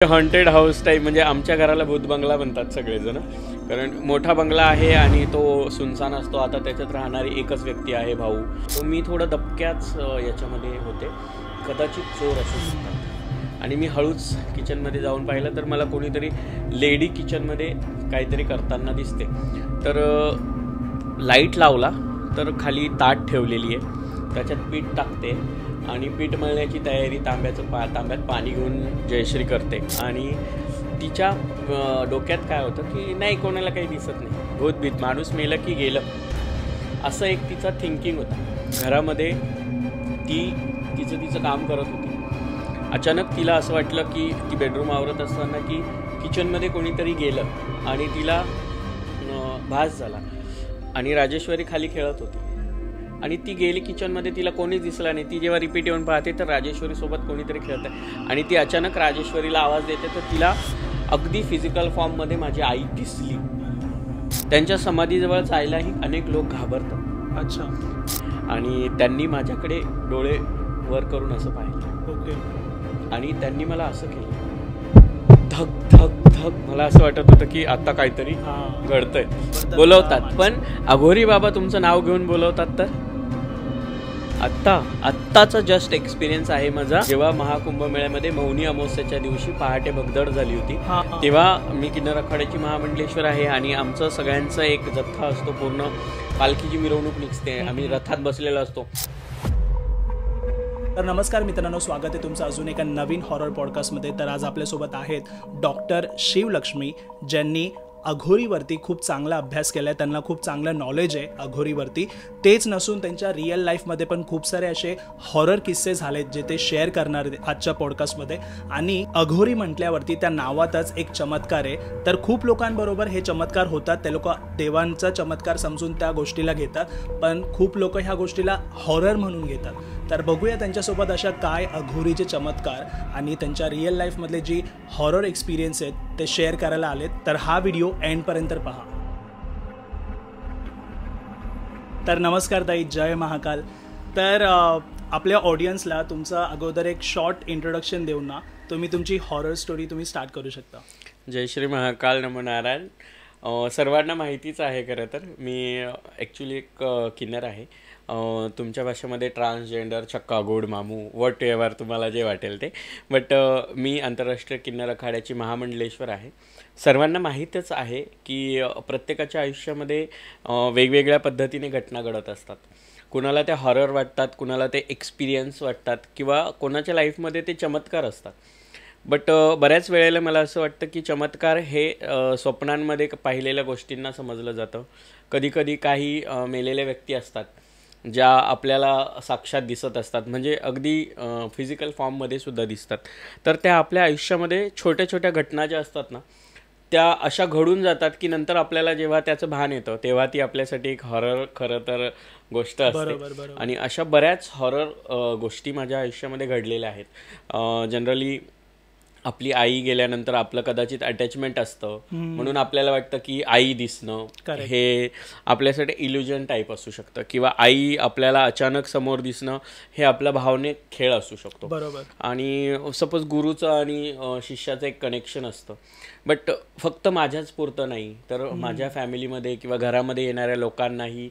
Haunted house type म्हणजे आमच्या घराला भूत बंगला म्हणतात सगळेजण, कारण मोठा बंगला आहे आणि तो सुनसान असतो. आता त्याच्यात राहणारी एकच व्यक्ती आहे, भाऊ. तो मी थोडं दबक्याच याच्यामध्ये होते, कदाचित चोर असू शकतात. आणि मी हळूच किचनमध्ये जाऊन पाहिलं तर मला कोणीतरी लेडी किचनमध्ये काहीतरी करताना दिसते. तर लाईट लावला तर खाली ताट ठेवलेली आहे, त्याच्यात पीठ टाकते आणि पीठ मळण्याची तयारी, तांब्यात पाणी घेऊन जयश्री करते. आणि तिच्या डोक्यात काय होतं की नाही, कोणाला काही दिसत नाही, भूतभीत माणूस मेलं की गेलं, असं एक तिचा थिंकिंग होता. घरामध्ये ती तिचं काम करत होती. अचानक तिला असं वाटलं की ती बेडरूम आवरत असताना की किचनमध्ये कोणीतरी गेलं आणि तिला भास झाला. आणि राजेश्वरी खाली खेळत होती आणि ती गेली किचनमध्ये, तिला कोणीच दिसला नाही. ती जेव्हा रिपीट येऊन पाहते तर राजेश्वरीसोबत कोणीतरी खेळत आहे आणि ती अचानक राजेश्वरीला आवाज देते. तर तिला अगदी फिजिकल फॉर्ममध्ये माझी आई दिसली. त्यांच्या समाधीजवळ जायलाही अनेक लोक घाबरतात. अच्छा. आणि त्यांनी माझ्याकडे डोळे वर करून असं पाहिलं. ओके. आणि त्यांनी मला असं केलं, धक धक धक. मला असं वाटत होतं की आता काहीतरी घडतंय. बोलवतात, पण अघोरी बाबा तुमचं नाव घेऊन बोलवतात. तर आत्ताचा जस्ट एक्सपिरियन्स आहे माझा. जेव्हा महाकुंभमेळ्यामध्ये मौनी अमावस्येच्या दिवशी पहाटे भगदड झाली होती, तेव्हा मी किन्नर आखाड्याची महामंडलेश्वर आहे आणि आमचं सगळ्यांचा एक जत्था असतो, पूर्ण पालखीची मिरवणूक निघते, आम्ही रथात बसलेलो असतो. तर नमस्कार मित्रांनो, स्वागत आहे तुमचं अजून एका नवीन हॉरर पॉडकास्टमध्ये. तर आज आपल्यासोबत आहेत डॉक्टर शिवलक्ष्मी, ज्यांनी अघोरीवरती खूप चांगला अभ्यास केला आहे. त्यांना खूप चांगलं नॉलेज आहे अघोरीवरती. तेच नसून त्यांच्या रिअल लाईफमध्ये पण खूप सारे असे हॉरर किस्से झालेत जे ते शेअर करणार आजच्या पॉडकास्टमध्ये. आणि अघोरी म्हटल्यावरती त्या नावातच एक चमत्कार आहे. तर खूप लोकांबरोबर हे चमत्कार होतात, ते लोक देवांचा चमत्कार समजून त्या गोष्टीला घेतात, पण खूप लोक ह्या गोष्टीला हॉरर म्हणून घेतात. तर बघूया त्यांच्यासोबत अशा काय अघोरीचे चमत्कार आणि त्यांच्या रिअल लाईफमधले जी हॉरर एक्सपिरियन्स आहेत ते शेअर करायला आलेत. तर हा व्हिडिओ एंडपर्यंत पहा. तर नमस्कार ताई, जय महाकाल. तर आपल्या ऑडियन्सला तुमचा अगोदर एक शॉर्ट इंट्रोडक्शन देऊन ना तुम्ही तुमची हॉरर स्टोरी तुम्ही स्टार्ट करू शकता. जय श्री महाकाल, नमो नारायण. सर्वांना माहितीच आहे खरं तर मी ॲक्च्युली एक किन्नर आहे. तुमच्या भाषेमध्ये ट्रान्सजेंडर, चक्का, गोड, मामू, वॉट एव्हर तुम्हाला जे वाटेल ते. बट मी आंतरराष्ट्रीय किन्नर आखाड्याची महामंडलेश्वर आहे. सर्वांना माहीतच आहे की प्रत्येकाच्या आयुष्यामध्ये वेगवेगळ्या पद्धतीने घटना घडत असतात. कुणाला त्या हॉरर वाटतात, कुणाला ते एक्सपिरियन्स वाटतात, किंवा कोणाच्या लाईफमध्ये ते चमत्कार असतात. बट बऱ्याच वेळेला मला असं वाटतं की चमत्कार हे स्वप्नांमध्ये पाहिलेल्या गोष्टींना समजलं जातं. कधीकधी काही मेलेल्या व्यक्ती असतात ज्या आपल्याला साक्षात दिसत असतात, म्हणजे अगदी फिजिकल फॉर्ममध्ये सुद्धा दिसतात. तर त्या आपल्या आयुष्यामध्ये छोट्या छोट्या घटना ज्या असतात ना, त्या अशा घडून जातात की नंतर आपल्याला जेव्हा त्याचं भान येतं तेव्हा ती आपल्यासाठी एक हॉरर खरं तर गोष्ट असते. आणि अशा बऱ्याच हॉरर गोष्टी माझ्या आयुष्यामध्ये घडलेल्या आहेत. जनरली आपली आई गेल्यानंतर आपलं कदाचित अटॅचमेंट असतं, म्हणून आपल्याला वाटतं की आई दिसणं हे आपल्यासाठी इल्युजन टाईप असू शकतं, किंवा आई आपल्याला अचानक समोर दिसणं हे आपला भावनिक खेळ असू शकतो. बरोबर. आणि सपोज गुरुचं आणि शिष्याचं एक कनेक्शन असतं. बट फक्त माझ्याच पुरतं नाही, तर माझ्या फॅमिलीमध्ये किंवा घरामध्ये येणाऱ्या लोकांनाही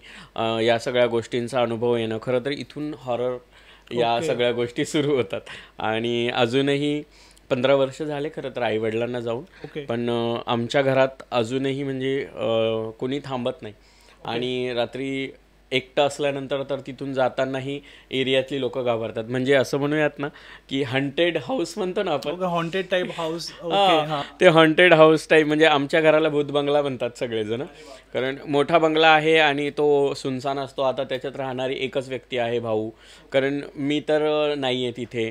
या सगळ्या गोष्टींचा अनुभव येणं, खरं तर इथून हॉरर या सगळ्या गोष्टी सुरू होतात. आणि अजूनही 15 वर्ष झाले खरं तर आईवडिलांना जाऊन. पण आमच्या घरात अजूनही म्हणजे कोणी थांबत नाही. आणि रात्री एकटं असल्यानंतर तर तिथून जातानाही एरियातली लोक घाबरतात. म्हणजे असं म्हणूयात ना की हॉन्टेड हाऊस म्हणतो ना आपण, हॉन्टेड टाईप हाऊस. ते हॉन्टेड हाऊस टाईप म्हणजे आमच्या घराला भूत बंगला म्हणतात सगळेजण, कारण मोठा बंगला आहे आणि तो सुनसान असतो. आता त्याच्यात राहणारी एकच व्यक्ती आहे, भाऊ, कारण मी तर नाही आहे तिथे.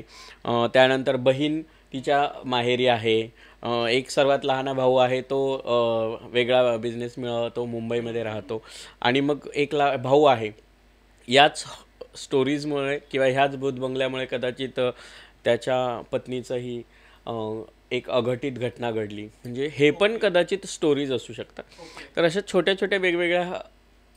त्यानंतर बहीण तिच्या माहेरी आहे. एक सर्वात लहान भाऊ आहे, तो वेगळा बिझनेस तो मुंबईमध्ये राहतो. आणि मग एक भाऊ आहे. याच स्टोरीजमुळे किंवा ह्याच भूतबंगल्यामुळे कदाचित त्याच्या पत्नीचंही एक अघटित घटना घडली. म्हणजे हे पण कदाचित स्टोरीज असू शकतात. तर अशा छोट्या छोट्या वेगवेगळ्या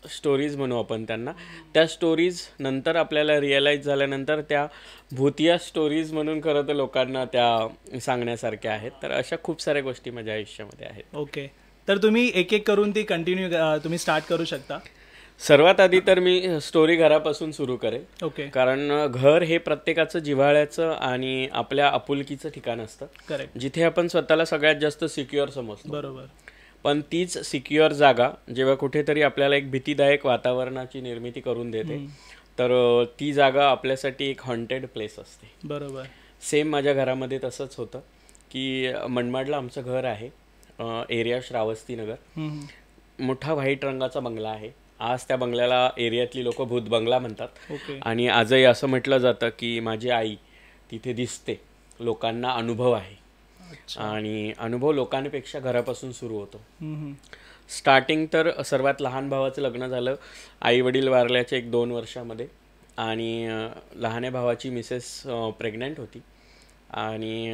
स्टोरीज म्हणू आपण त्यांना. त्या स्टोरीज नंतर आपल्याला रिअलाईज झाल्यानंतर त्या भूतिया स्टोरीज म्हणून खरं तर लोकांना त्या सांगण्यासारख्या आहेत. तर अशा खूप साऱ्या गोष्टी माझ्या आयुष्यामध्ये आहेत. ओके, तर तुम्ही एक एक करून ती कंटिन्यू तुम्ही स्टार्ट करू शकता. सर्वात आधी तर मी स्टोरी घरापासून सुरू करेन. ओके, कारण घर हे प्रत्येकाचं जिव्हाळ्याचं आणि आपल्या आपुलकीचं ठिकाण असतं. करेक्ट, जिथे आपण स्वतःला सगळ्यात जास्त सिक्युअर समजतो. बरोबर. पण तीच सिक्युअर जागा जेव्हा कुठेतरी आपल्याला एक भीतीदायक वातावरणाची निर्मिती करून देते, तर ती जागा आपल्यासाठी एक हॉन्टेड प्लेस असते. बरोबर. सेम माझ्या घरामध्ये तसंच होतं की मनमाडला आमचं घर आहे, एरिया श्रावस्ती नगर. मोठा व्हाईट रंगाचा बंगला आहे. आज त्या बंगल्याला एरियातली लोक भूत बंगला म्हणतात. ओके, आणि आजही असं म्हटलं जातं की माझी आई तिथे दिसते, लोकांना अनुभव आहे. आणि अनुभव लोकांपेक्षा घरापासून सुरू होतो. स्टार्टिंग तर सर्वात लहान भावाचं लग्न झालं आई वडील वारल्याच्या 1-2 वर्षामध्ये. आणि लहान्या भावाची मिसेस प्रेग्नंट होती आणि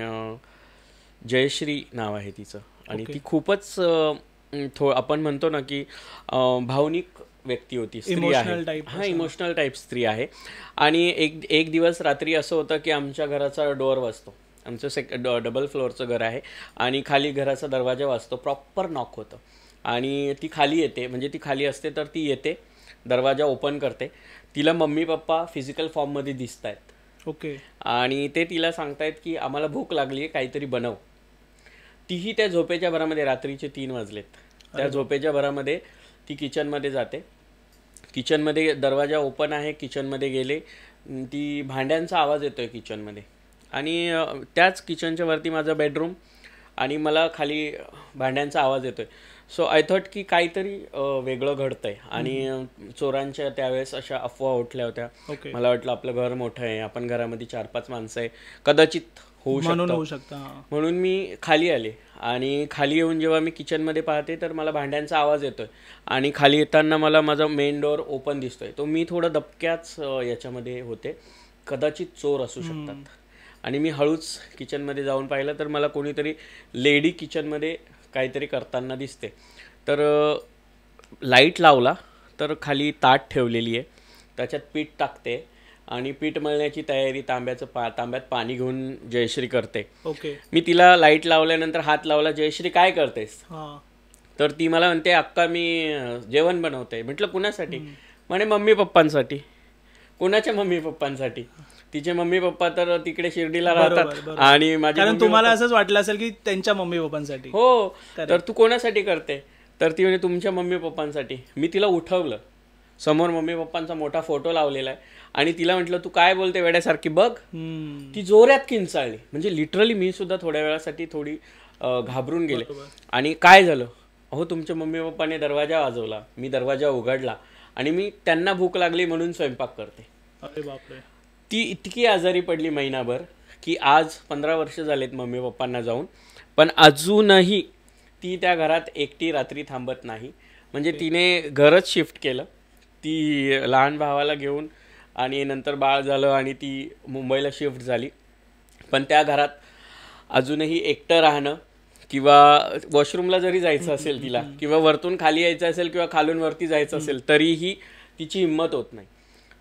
जयश्री नाव आहे तिचं. आणि ती खूपच आपण म्हणतो ना की भावनिक व्यक्ती होती, स्त्री आहे. हा, इमोशनल टाईप स्त्री आहे. आणि एक दिवस रात्री असं होतं की आमच्या घराचा डोअर वाजतो. आमचं डबल फ्लोअरचं घर आहे आणि खाली घराचा दरवाजा वाजतो. प्रॉपर नॉक होतं आणि ती खाली येते, म्हणजे ती खाली असते तर ती येते, दरवाजा ओपन करते. तिला मम्मी पप्पा फिजिकल फॉर्ममध्ये दिसत आहेत. ओके, आणि ते तिला सांगतायत की आम्हाला भूक लागली आहे, काहीतरी बनव. तीही त्या झोपेच्या भरामध्ये, रात्रीचे 3 वाजलेत, त्या झोपेच्या भरामध्ये ती किचनमध्ये जाते. किचनमध्ये दरवाजा ओपन आहे, किचनमध्ये गेले, ती भांड्यांचा आवाज येतोय किचनमध्ये. आणि त्याच किचनच्या वरती माझं बेडरूम आणि मला खाली भांड्यांचा आवाज येतोय. सो आय थॉट की काहीतरी वेगळं घडतंय. आणि चोरांच्या त्यावेळेस अशा अफवा उठल्या होत्या. मला वाटलं आपलं घर मोठं आहे, आपण घरामध्ये 4-5 माणसं आहे, कदाचित होऊ शकतं. म्हणून मी खाली आले आणि खाली येऊन जेव्हा मी किचनमध्ये पाहते तर मला भांड्यांचा आवाज येतोय आणि खाली येताना मला माझा मेन डोअर ओपन दिसतोय. तो मी थोडं दबक्याच याच्यामध्ये होते, कदाचित चोर असू शकतात. आणि मी हळूच किचनमध्ये जाऊन पाहिलं तर मला कोणीतरी लेडी किचनमध्ये काहीतरी करताना दिसते. तर लाईट लावला तर खाली ताट ठेवलेली आहे, त्याच्यात पीठ टाकते आणि पीठ मळण्याची तयारी, तांब्यात पाणी घेऊन जयश्री करते. ओके, मी तिला लाईट लावल्यानंतर हात लावला, जयश्री काय करतेस? तर ती मला म्हणते अक्का मी जेवण बनवते. म्हटलं कुणासाठी? म्हणे मम्मी पप्पांसाठी. कुणाच्या मम्मी पप्पांसाठी? तिचे मम्मी पप्पा तर तिकडे शिर्डीला राहतात आणि कारण तुम्हाला असंच वाटलं असेल की त्यांच्या मम्मी पप्पांसाठी. हो, तर तू कोणासाठी करते? तर ती म्हणजे तुमच्या मम्मी पप्पांसाठी. मी तिला उठवलं, समोर मम्मी पप्पांचा मोठा फोटो लावलेला आहे आणि तिला म्हटलं तू काय बोलते वेड्यासारखी बघ. ती जोरात किंचाळली, म्हणजे लिटरली मी सुद्धा थोड्या वेळासाठी थोडी घाबरून गेले. आणि काय झालं? अहो तुमच्या मम्मी पप्पाने दरवाजा वाजवला, मी दरवाजा उघडला आणि मी त्यांना भूक लागली म्हणून स्वयंपाक करते. अरे बापरे. ती इतकी आजारी पडली महिनाभर की आज 15 वर्ष झालेत मम्मी पप्पांना जाऊन, पण अजूनही ती त्या घरात एकटी रात्री थांबत नाही. म्हणजे तिने घरच शिफ्ट केलं, ती लहान भावाला घेऊन आणि नंतर बाळ झालं आणि ती मुंबईला शिफ्ट झाली. पण त्या घरात अजूनही एकटं राहणं किंवा वॉशरूमला जरी जायचं असेल तिला, किंवा वरतून खाली यायचं असेल किंवा खालून वरती जायचं असेल, तरीही तिची हिंमत होत नाही.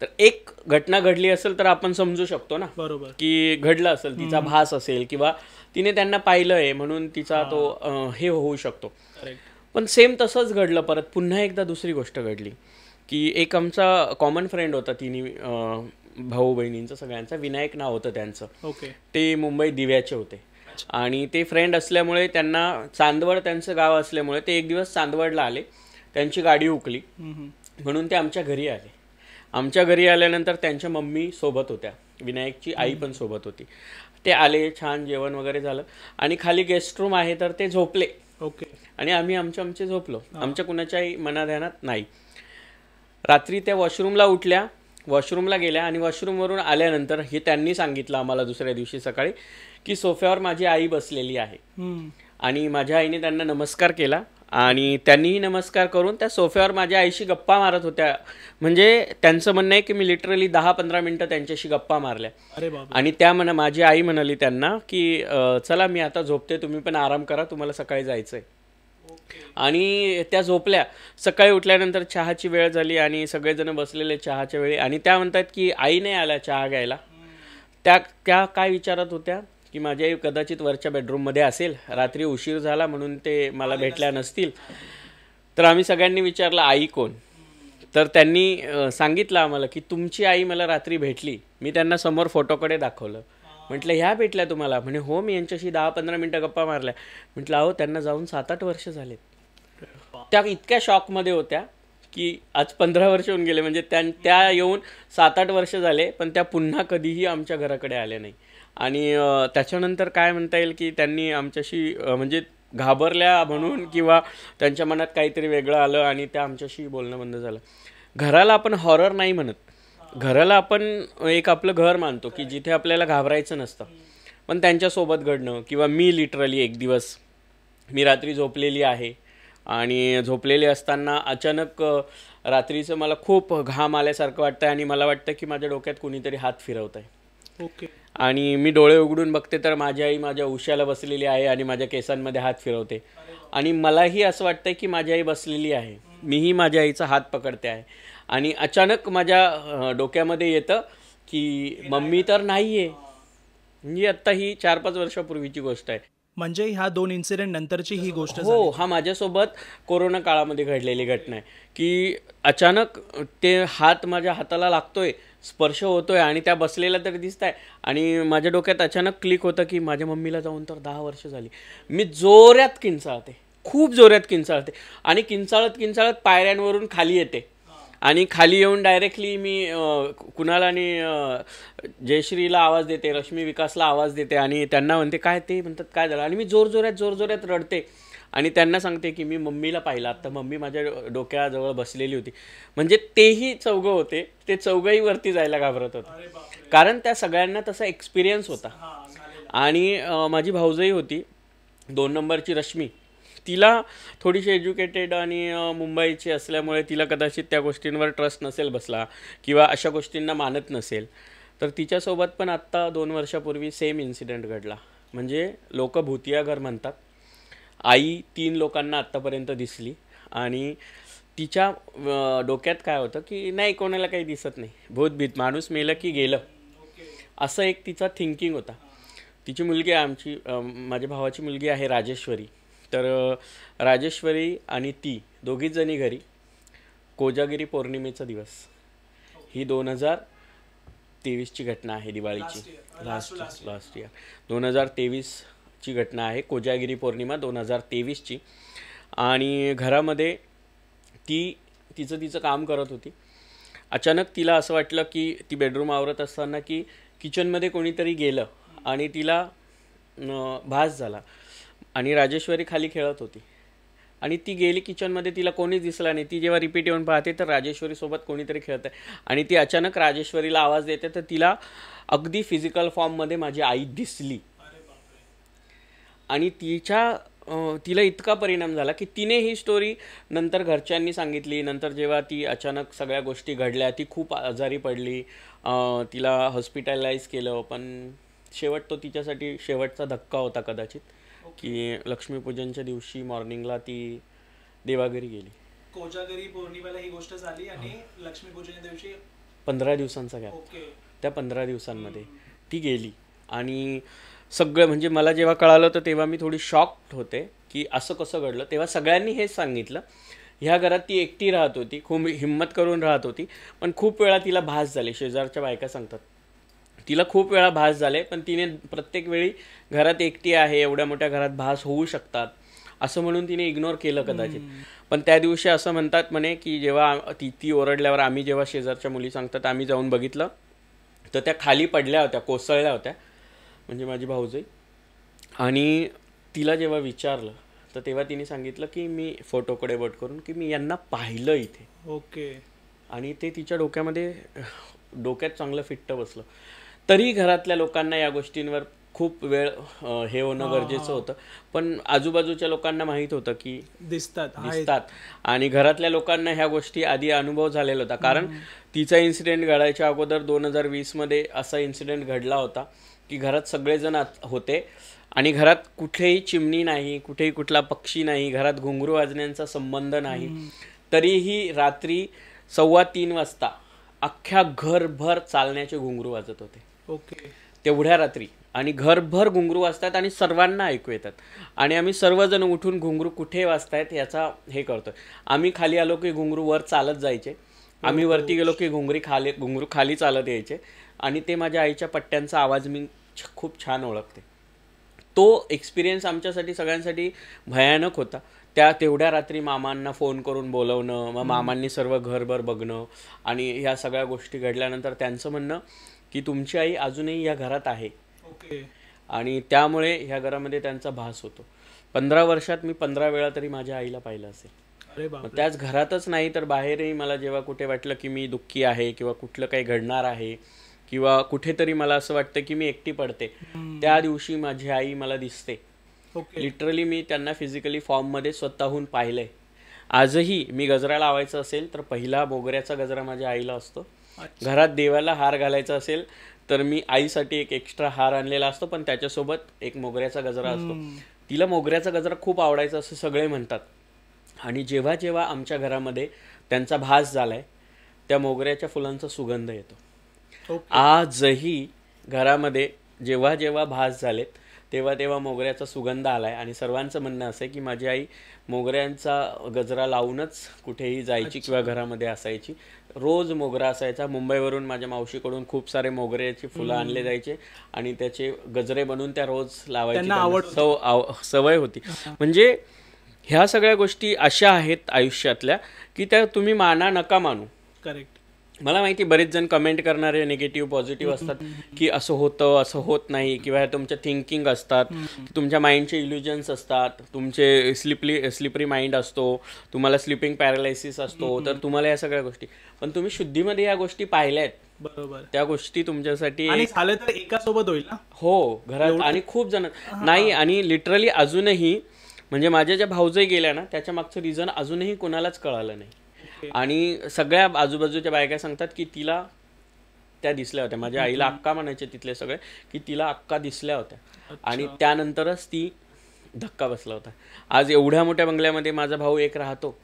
तर एक घटना घडली असेल तर आपण समजू शकतो ना, बरोबर, की घडलं असेल, तिचा भास असेल किंवा तिने त्यांना पाहिलंय म्हणून तिचा तो हे होऊ शकतो. पण सेम तसंच घडलं परत. पुन्हा एकदा दुसरी गोष्ट घडली की एक आमचा कॉमन फ्रेंड होता, तिन्ही भाऊ बहिणींचा सगळ्यांचा, विनायक नाव होतं त्यांचं. ओके, ते मुंबई दिव्याचे होते आणि ते फ्रेंड असल्यामुळे त्यांना चांदवड त्यांचं गाव असल्यामुळे ते एक दिवस चांदवडला आले. त्यांची गाडी हुकली म्हणून ते आमच्या घरी आले. आमच्या घरी आल्यानंतर त्यांच्या मम्मी सोबत होत्या, विनायकची आई पण सोबत होती. ते आले, छान जेवण वगैरे झालं आणि खाली गेस्ट रूम आहे तर ते झोपले. ओके, आणि आम्ही आमचे झोपलो, आमच्या कुणाच्याही मनाध्यानात नाही. रात्री त्या वॉशरूमला उठल्या, वॉशरूमला गेल्या आणि वॉशरूमवरून आल्यानंतर हे त्यांनी सांगितलं आम्हाला दुसऱ्या दिवशी सकाळी की सोफ्यावर माझी आई बसलेली आहे. आणि माझ्या आईने त्यांना नमस्कार केला आणि त्यांनीही नमस्कार करून त्या सोफ्यावर माझ्या आईशी गप्पा मारत होत्या. म्हणजे त्यांचं म्हणणं आहे की मी लिटरली 10-15 मिनटं त्यांच्याशी गप्पा मारल्या. आणि माझी आई म्हणाली त्यांना की चला मी आता झोपते, तुम्ही पण आराम करा, तुम्हाला सकाळी जायचंय. आणि त्या झोपल्या. सकाळी उठल्यानंतर चहाची वेळ झाली आणि सगळेजण बसलेले चहाच्या वेळी, आणि त्या म्हणतात की आई नाही आल्या चहा घ्यायला. त्या त्या काय विचारत होत्या की माझी आई कदाचित वरच्या बेडरूममध्ये असेल, रात्री उशीर झाला म्हणून ते मला भेटल्या नसतील. तर आम्ही सगळ्यांनी विचारलं आई कोण. तर त्यांनी सांगितलं आम्हाला की तुमची आई मला रात्री भेटली. मी त्यांना समोर फोटोकडे दाखवलं. म्हटलं ह्या भेटल्या तुम्हाला? म्हणे हो, मी यांच्याशी 10-15 मिनटं गप्पा मारल्या. म्हटलं अहो त्यांना जाऊन 7-8 वर्ष झालेत. त्या इतक्या शॉकमध्ये होत्या की आज 15 वर्ष होऊन गेले, म्हणजे त्या येऊन 7-8 वर्ष झाले, पण त्या पुन्हा कधीही आमच्या घराकडे आल्या नाही. आणि त्याच्यानंतर काय म्हणता येईल की त्यांनी आमच्याशी म्हणजे घाबरल्या म्हणून किंवा त्यांच्या मनात काहीतरी वेगळं आलं आणि त्या आमच्याशी बोलणं बंद झालं. घराला आपण हॉरर नाही म्हणत, घराला आपण एक आपलं घर मानतो की जिथे आपल्याला घाबरायचं नसतं. पण त्यांच्यासोबत घडणं, किंवा मी लिटरली एक दिवस मी रात्री झोपलेली आहे आणि झोपलेली असताना अचानक रात्रीचं मला खूप घाम आल्यासारखं वाटतं आणि मला वाटतं की माझ्या डोक्यात कुणीतरी हात फिरवत आहे. ओके. आणि मी डोळे उघडून बघते तर माझी आई माझ्या उशाला बसलेली आहे आणि माझ्या केसांमध्ये हात फिरवते. आणि मलाही असं वाटतंय की माझी आई बसलेली आहे, मीही माझ्या आईचा हात पकडते आहे. आणि अचानक माझ्या डोक्यामध्ये येतं की मम्मी तर नाही आहे. म्हणजे आत्ता ही 4-5 वर्षापूर्वीची गोष्ट आहे. म्हणजे ह्या 2 इन्सिडेंट नंतरची ही गोष्ट झाली. हो, हा माझ्यासोबत कोरोना काळामध्ये घडलेली घटना आहे की अचानक ते हात माझ्या हाताला लागतोय, स्पर्श होतोय आणि त्या बसलेल्या तरी दिसत आहे. आणि माझ्या डोक्यात अचानक क्लिक होतं की माझ्या मम्मीला जाऊन तर 10 वर्ष झाली. मी जोरात किंचाळते, खूप जोरात किंचाळते आणि किंचाळत किंचाळत पायऱ्यांवरून खाली येते. आणि खाली येऊन डायरेक्टली मी कुणाल आणि जयश्रीला आवाज देते, रश्मी विकासला आवाज देते आणि त्यांना म्हणते काय, ते म्हणतात काय झालं. आणि मी जोरजोरात रडते आणि त्यांना सांगते की मी मम्मीला पाहिलं आत्ता, मम्मी माझ्या डोक्याजवळ बसलेली होती. म्हणजे तेही चौघं होते, ते चौघंही वरती जायला घाबरत होते कारण त्या सगळ्यांना तसा एक्सपिरियन्स होता. आणि माझी भाऊजई होती 2 नंबरची रश्मी, तिला थोडीशी एज्युकेटेड आणि मुंबईची असल्यामुळे तिला कदाचित त्या गोष्टींवर ट्रस्ट नसेल बसला किंवा अशा गोष्टींना मानत नसेल. तर तिच्यासोबत पण आत्ता 2 वर्षापूर्वी सेम इन्सिडेंट घडला. म्हणजे लोक भूतिया घर म्हणतात. आई 3 लोकांना आत्तापर्यंत दिसली आणि तिच्या डोक्यात काय होतं की नाही, कोणाला काही दिसत नाही, भूतभीत, माणूस मेलं की गेलं, असं एक तिचा थिंकिंग होता. तिची मुलगी आमची माझ्या भावाची मुलगी आहे राजेश्वरी. तर राजेश्वरी आणि ती दोघीच जणी घरी. कोजागिरी पौर्णिमेचा दिवस, ही 2023ची घटना आहे, दिवाळीची, लास्ट इयर 2023ची घटना आहे. कोजागिरी पौर्णिमा 2023ची. आणि घरामध्ये ती तिचं काम करत होती. अचानक तिला असं वाटलं की ती बेडरूम आवरत असताना की किचनमध्ये कोणीतरी गेलं आणि तिला भास झाला. आणि राजेश्वरी खाली खेळत होती आणि ती गेली किचनमध्ये, तिला कोणीच दिसला नाही. ती जेव्हा रिपीट येऊन पाहते तर राजेश्वरीसोबत कोणीतरी खेळत आहे आणि ती अचानक राजेश्वरीला आवाज देते. तर तिला अगदी फिजिकल फॉर्ममध्ये माझी आई दिसली. आणि तिला इतका परिणाम झाला की तिने ही स्टोरी नंतर घरच्यांनी सांगितली. नंतर जेव्हा ती अचानक सगळ्या गोष्टी घडल्या, ती खूप आजारी पडली, तिला हॉस्पिटलाइज केलं. पण तो तिच्यासाठी शेवटचा धक्का होता कदाचित, की लक्ष्मीपूजनच्या दिवशी मॉर्निंगला ती देवाघरी गेली. कोजागिरी पौर्णिमेला ही गोष्ट झाली आणि लक्ष्मीपूजनाच्या दिवशी 15 दिवसांचा गॅप. त्या 15 दिवसांमध्ये ती गेली. आणि सगळं म्हणजे मला जेव्हा कळालं तर तेव्हा मी थोडी शॉक्ड होते की असं कसं घडलं. तेव्हा सगळ्यांनी हेच सांगितलं, ह्या घरात ती एकटी राहत होती, खूप हिंमत करून राहत होती, पण खूप वेळा तिला भास झाले. शेजारच्या बायका सांगतात तिला खूप वेळा भास झाले, पण तिने प्रत्येक वेळी घरात एकटी आहे, एवढ्या मोठ्या घरात भास होऊ शकतात असं म्हणून तिने इग्नोर केलं कदाचित. पण त्या दिवशी असं म्हणतात म्हणे की जेव्हा ती ओरडल्यावर आम्ही जेव्हा शेजारच्या मुली सांगतात आम्ही जाऊन बघितलं तर त्या खाली पडल्या होत्या, कोसळल्या होत्या, म्हणजे माझी भाऊजाई. आणि तिला जेव्हा विचारलं तर तेव्हा तिने सांगितलं की मी फोटोकडे बोट करून की मी यांना पाहिलं इथे. ओके. आणि ते तिच्या डोक्यात चांगलं फिट्ट बसलं. तरी घरातल्या लोकांना या गोष्टींवर खूप वेळ हे होणं गरजेचं होतं. पण आजूबाजूच्या लोकांना माहीत होतं की दिसतात आणि घरातल्या लोकांना ह्या गोष्टी आधी अनुभव झालेला होता. कारण तिचा इन्सिडेंट घडायच्या अगोदर 2020मध्ये असा इन्सिडेंट घडला होता की घरात सगळेजण होते आणि घरात कुठेही चिमणी नाही, कुठेही कुठला पक्षी नाही, घरात घुंगरू वाजण्याचा संबंध नाही, तरीही रात्री 2:15 वाजता अख्ख्या घरभर चालण्याचे घुंगरू वाजत होते. ओके. तेवढ्या रात्री आणि घरभर घुंगरू वाजतात आणि सर्वांना ऐकू येतात. आणि आम्ही सर्वजण उठून घुंगरू कुठे वाजतायत याचा हे करतो. आम्ही खाली आलो की घुंगरू वर चालत जायचे, आम्ही वरती गेलो की घुंगरू खाली चालत यायचे. आणि ते माझ्या आईच्या पट्ट्यांचा आवाज मी खूप छान ओळखते. तो एक्सपिरियन्स आमच्यासाठी सगळ्यांसाठी भयानक होता. तेवढ्या रात्री मामांना फोन करून बोलवणं, मग मामांनी सर्व घरभर बघणं आणि ह्या सगळ्या गोष्टी घडल्यानंतर त्यांचं म्हणणं की तुमची आई अजूनही या घरात आहे. ओके. आणि त्यामुळे ह्या घरामध्ये त्यांचा भास होतो. 15 वर्षात मी 15 वेळा तरी माझ्या आईला पाहिलं असेल. अरे बाप. मग त्याच घरातच नाही तर बाहेरही मला जेव्हा कुठे वाटलं की मी दुःखी आहे किंवा कुठलं काही घडणार आहे किंवा कुठेतरी मला असं वाटतं की मी एकटी पडते, त्या दिवशी माझी आई मला दिसते. ओके. लिटरली मी त्यांना फिजिकली फॉर्ममध्ये स्वतःहून पाहिलंय. आजही मी गजरा लावायचा असेल तर पहिला मोगऱ्याचा गजरा माझ्या आईला असतो. घरात देवाला हार घालायचा असेल तर मी आईसाठी एक एक्स्ट्रा हार आणलेला असतो, पण त्याच्यासोबत एक मोगऱ्याचा गजरा असतो. तिला मोगऱ्याचा गजरा खूप आवडायचा असं सगळे म्हणतात. आणि जेव्हा जेव्हा आमच्या घरामध्ये त्यांचा भास झालाय त्या मोगऱ्याच्या फुलांचा सुगंध येतो. आजही घरामध्ये जेव्हा जेव्हा भास झालेत तेव्हा तेव्हा मोगऱ्याचा सुगंध आलाय. आणि सर्वांचं म्हणणं असं आहे की माझी आई मोगऱ्यांचा गजरा लावूनच कुठेही जायची किंवा घरामध्ये असायची. रोज मोगरा असायचा. मुंबईवरून माझ्या मावशीकडून खूप सारे मोगऱ्याची फुलं आणले जायचे आणि त्याचे गजरे बनवून त्या रोज लावायची सवय होती. म्हणजे ह्या सगळ्या गोष्टी अशा आहेत आयुष्यातल्या की त्या तुम्ही माना नका मानू. करेक्ट. मला माहिती बरेच जण कमेंट करणारे निगेटिव्ह पॉझिटिव्ह असतात की असं होतं, असं होत नाही, किंवा तुमच्या थिंकिंग असतात, तुमच्या माइंडचे इल्युजन्स असतात, तुमचे स्लिपरी माइंड असतो, तुम्हाला स्लिपिंग पॅरालायसिस असतो, तर तुम्हाला या सगळ्या गोष्टी. पण तुम्ही शुद्धीमध्ये या गोष्टी पाहिल्यात. बरोबर. त्या गोष्टी तुमच्यासाठी झालं तर एका सोबत होईल ना. हो, घरात. आणि खूप जण नाही. आणि लिटरली अजूनही म्हणजे माझ्या ज्या भाऊजाई गेल्या ना त्याच्या मागचं रिझन अजूनही कोणालाच कळालं नाही. आणि सगळ्या आजूबाजूच्या बायका सांगतात की तिला त्या दिसल्या होत्या. माझ्या आईला अक्का म्हणायचे तिथले सगळे की तिला अक्का दिसल्या होत्या. आणि त्यानंतरच ती धक्का बसला होता. आज एवढ्या मोठ्या बंगल्यामध्ये माझा भाऊ एक राहतो,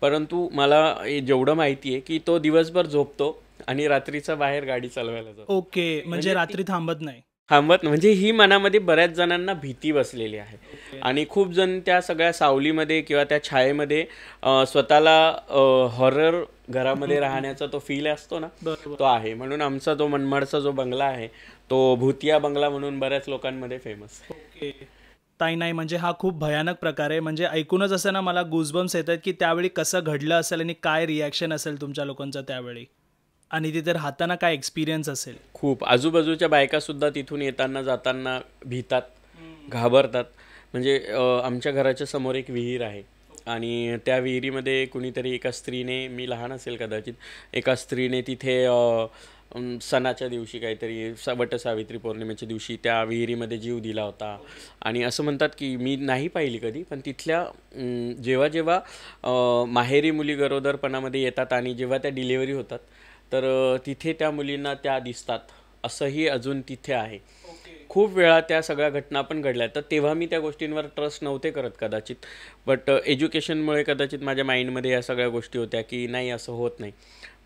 परंतु मला जेवढं माहिती आहे की तो दिवसभर झोपतो आणि रात्रीचा बाहेर गाडी चालवायला जातो. ओके. म्हणजे रात्री थांबत नाही. म्हणजे ही मनामध्ये बऱ्याच जणांना भीती बसलेली आहे. आणि खूप जण त्या सगळ्या सावलीमध्ये किंवा त्या छायेमध्ये स्वतःला हॉरर घरामध्ये राहण्याचा तो फील असतो ना, तो आहे. म्हणून आमचा जो मनमाडचा जो बंगला आहे तो भूतिया बंगला म्हणून बऱ्याच लोकांमध्ये फेमस आहे. ओके. ताई, नाही म्हणजे हा खूप भयानक प्रकार आहे. म्हणजे ऐकूनच असं ना मला गुजबम्स येतात की त्यावेळी कसं घडलं असेल आणि काय रिॲक्शन असेल तुमच्या लोकांचं त्यावेळी, आणि तिथे राहताना काय एक्सपिरियन्स असेल. खूप आजूबाजूच्या बायका सुद्धा तिथून येताना जाताना भीतात, घाबरतात. म्हणजे आमच्या घराच्या समोर एक विहीर आहे आणि त्या विहिरीमध्ये कुणीतरी एका स्त्रीने, मी लहान असेल कदाचित, एका स्त्रीने तिथे सणाच्या दिवशी काहीतरी वटसावित्री पौर्णिमेच्या दिवशी त्या विहिरीमध्ये जीव दिला होता. आणि असं म्हणतात की मी नाही पाहिली कधी, पण तिथल्या जेव्हा जेव्हा माहेरी मुली गरोदरपणामध्ये येतात आणि जेव्हा त्या डिलिव्हरी होतात तर तिथे त्या मुलींना त्या दिसतात, असंही अजून तिथे आहे. खूप वेळा त्या सगळ्या घटना पण घडल्या. तर तेव्हा मी त्या गोष्टींवर ट्रस्ट नव्हते करत कदाचित, बट एज्युकेशनमुळे कदाचित माझ्या माइंडमध्ये या सगळ्या गोष्टी होत्या की नाही असं होत नाही.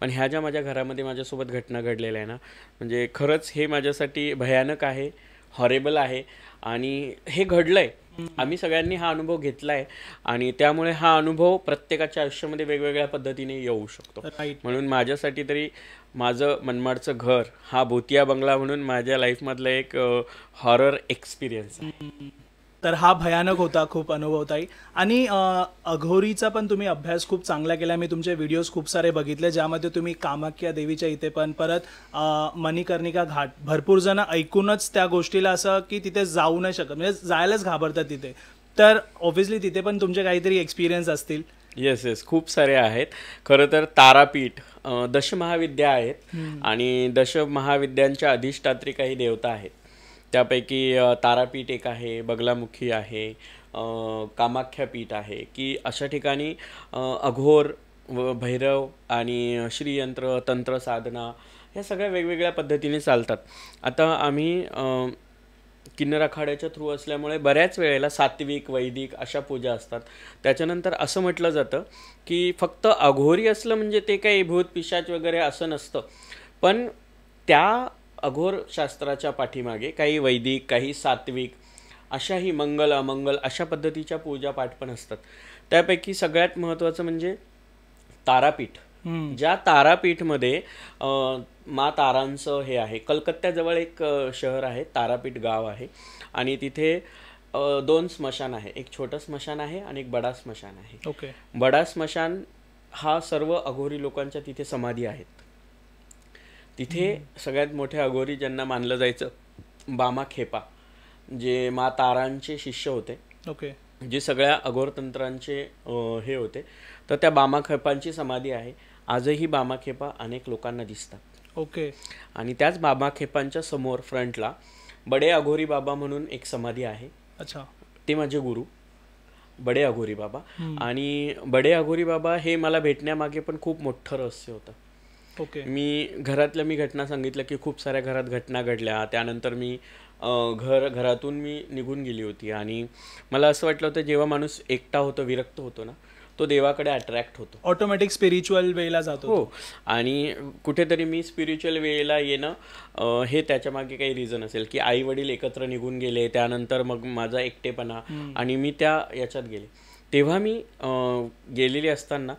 पण ह्या ज्या माझ्या घरामध्ये माझ्यासोबत घटना घडलेल्या आहे ना, म्हणजे खरंच हे माझ्यासाठी भयानक आहे, हॉरेबल आहे. आणि हे घडलं आहे, आम्ही सगळ्यांनी हा अनुभव घेतला आहे आणि त्यामुळे हा अनुभव प्रत्येकाच्या आयुष्यामध्ये वेगवेगळ्या पद्धतीने येऊ शकतो. म्हणून माझ्यासाठी तरी माझं मनमाडचं घर हा भूतिया बंगला म्हणून माझ्या लाईफमधला एक हॉरर एक्सपिरियन्स आहे. तर हा भयानक होता खूप अनुभव ताई. आणि अघोरीचा पण तुम्ही अभ्यास खूप चांगला केला. मी तुमचे व्हिडिओज खूप सारे बघितले ज्यामध्ये तुम्ही कामाख्या देवीच्या इथे पण, परत मणिकर्णिका घाट, भरपूर जण ऐकूनच त्या गोष्टीला असं की तिथे जाऊ नाही शकत, म्हणजे जायलाच घाबरतात तिथे. तर ऑब्व्हियसली तिथे पण तुमचे काहीतरी एक्सपिरियन्स असतील. येस, खूप सारे आहेत. खरं तर तारापीठ, दशमहाविद्या आहेत आणि दशमहाविद्यांच्या अधिष्ठात्री काही देवता आहेत. त्यापैकी तारापीठ एक आहे, बगलामुखी आहे, कामाख्या पीठ आहे, की अशा ठिकाणी अघोर, भैरव आणि श्रीयंत्र, तंत्र साधना ह्या सगळ्या वेगवेगळ्या पद्धतीने चालतात. आता आम्ही किन्नर आखाड्याच्या थ्रू असल्यामुळे बऱ्याच वेळेला सात्विक वैदिक अशा पूजा असतात. त्याच्यानंतर असं म्हटलं जातं की फक्त अघोरी असलं म्हणजे ते काही भूत पिशाच वगैरे असं नसतं, पण त्या अघोर शास्त्राच्या पाठीमागे काही वैदिक काही सात्विक अशाही मंगल अमंगल अशा पद्धतीच्या पूजापाठ पण असतात. त्यापैकी सगळ्यात महत्त्वाचं म्हणजे तारापीठ. ज्या तारापीठमध्ये मा तारांचं हे आहे, कलकत्त्याजवळ एक शहर आहे, तारापीठ गाव आहे, आणि तिथे 2 स्मशान आहे. एक छोटं स्मशान आहे आणि एक बडा स्मशान आहे. ओके. बडा स्मशान हा सर्व अघोरी लोकांच्या तिथे समाधी आहेत. तिथे सगळ्यात मोठे अघोरी ज्यांना मानलं जायचं, बामा खेपा, जे मा तारांचे शिष्य होते, ओके, जे सगळ्या अघोरतंत्रांचे हे होते, तर त्या बामाखेपांची समाधी आहे. आजही बामाखेपा अनेक लोकांना दिसतात. ओके. आणि त्याच बामाखेपांच्या समोर फ्रंटला बडे अघोरी बाबा म्हणून एक समाधी आहे. अच्छा. ते माझे गुरु बडे अघोरी बाबा. आणि बडे अघोरी बाबा हे मला भेटण्यामागे पण खूप मोठं रहस्य होतं. ओके. मी घटना सांगितलं की खूप साऱ्या घरात घटना घडल्या. त्यानंतर मी घरातून मी निघून गेली होती आणि मला असं वाटलं होतं जेव्हा माणूस एकटा होतो, विरक्त होतो ना, तो देवाकडे अट्रॅक्ट होतो, ऑटोमॅटिक स्पिरिच्युअल वेला जातो. हो. आणि कुठेतरी मी स्पिरिच्युअल वेला येणं हे त्याच्यामागे काही रिझन असेल की आई वडील एकत्र निघून गेले, त्यानंतर मग माझा एकटेपणा, आणि मी त्या याच्यात गेले. तेव्हा मी गेलेली असताना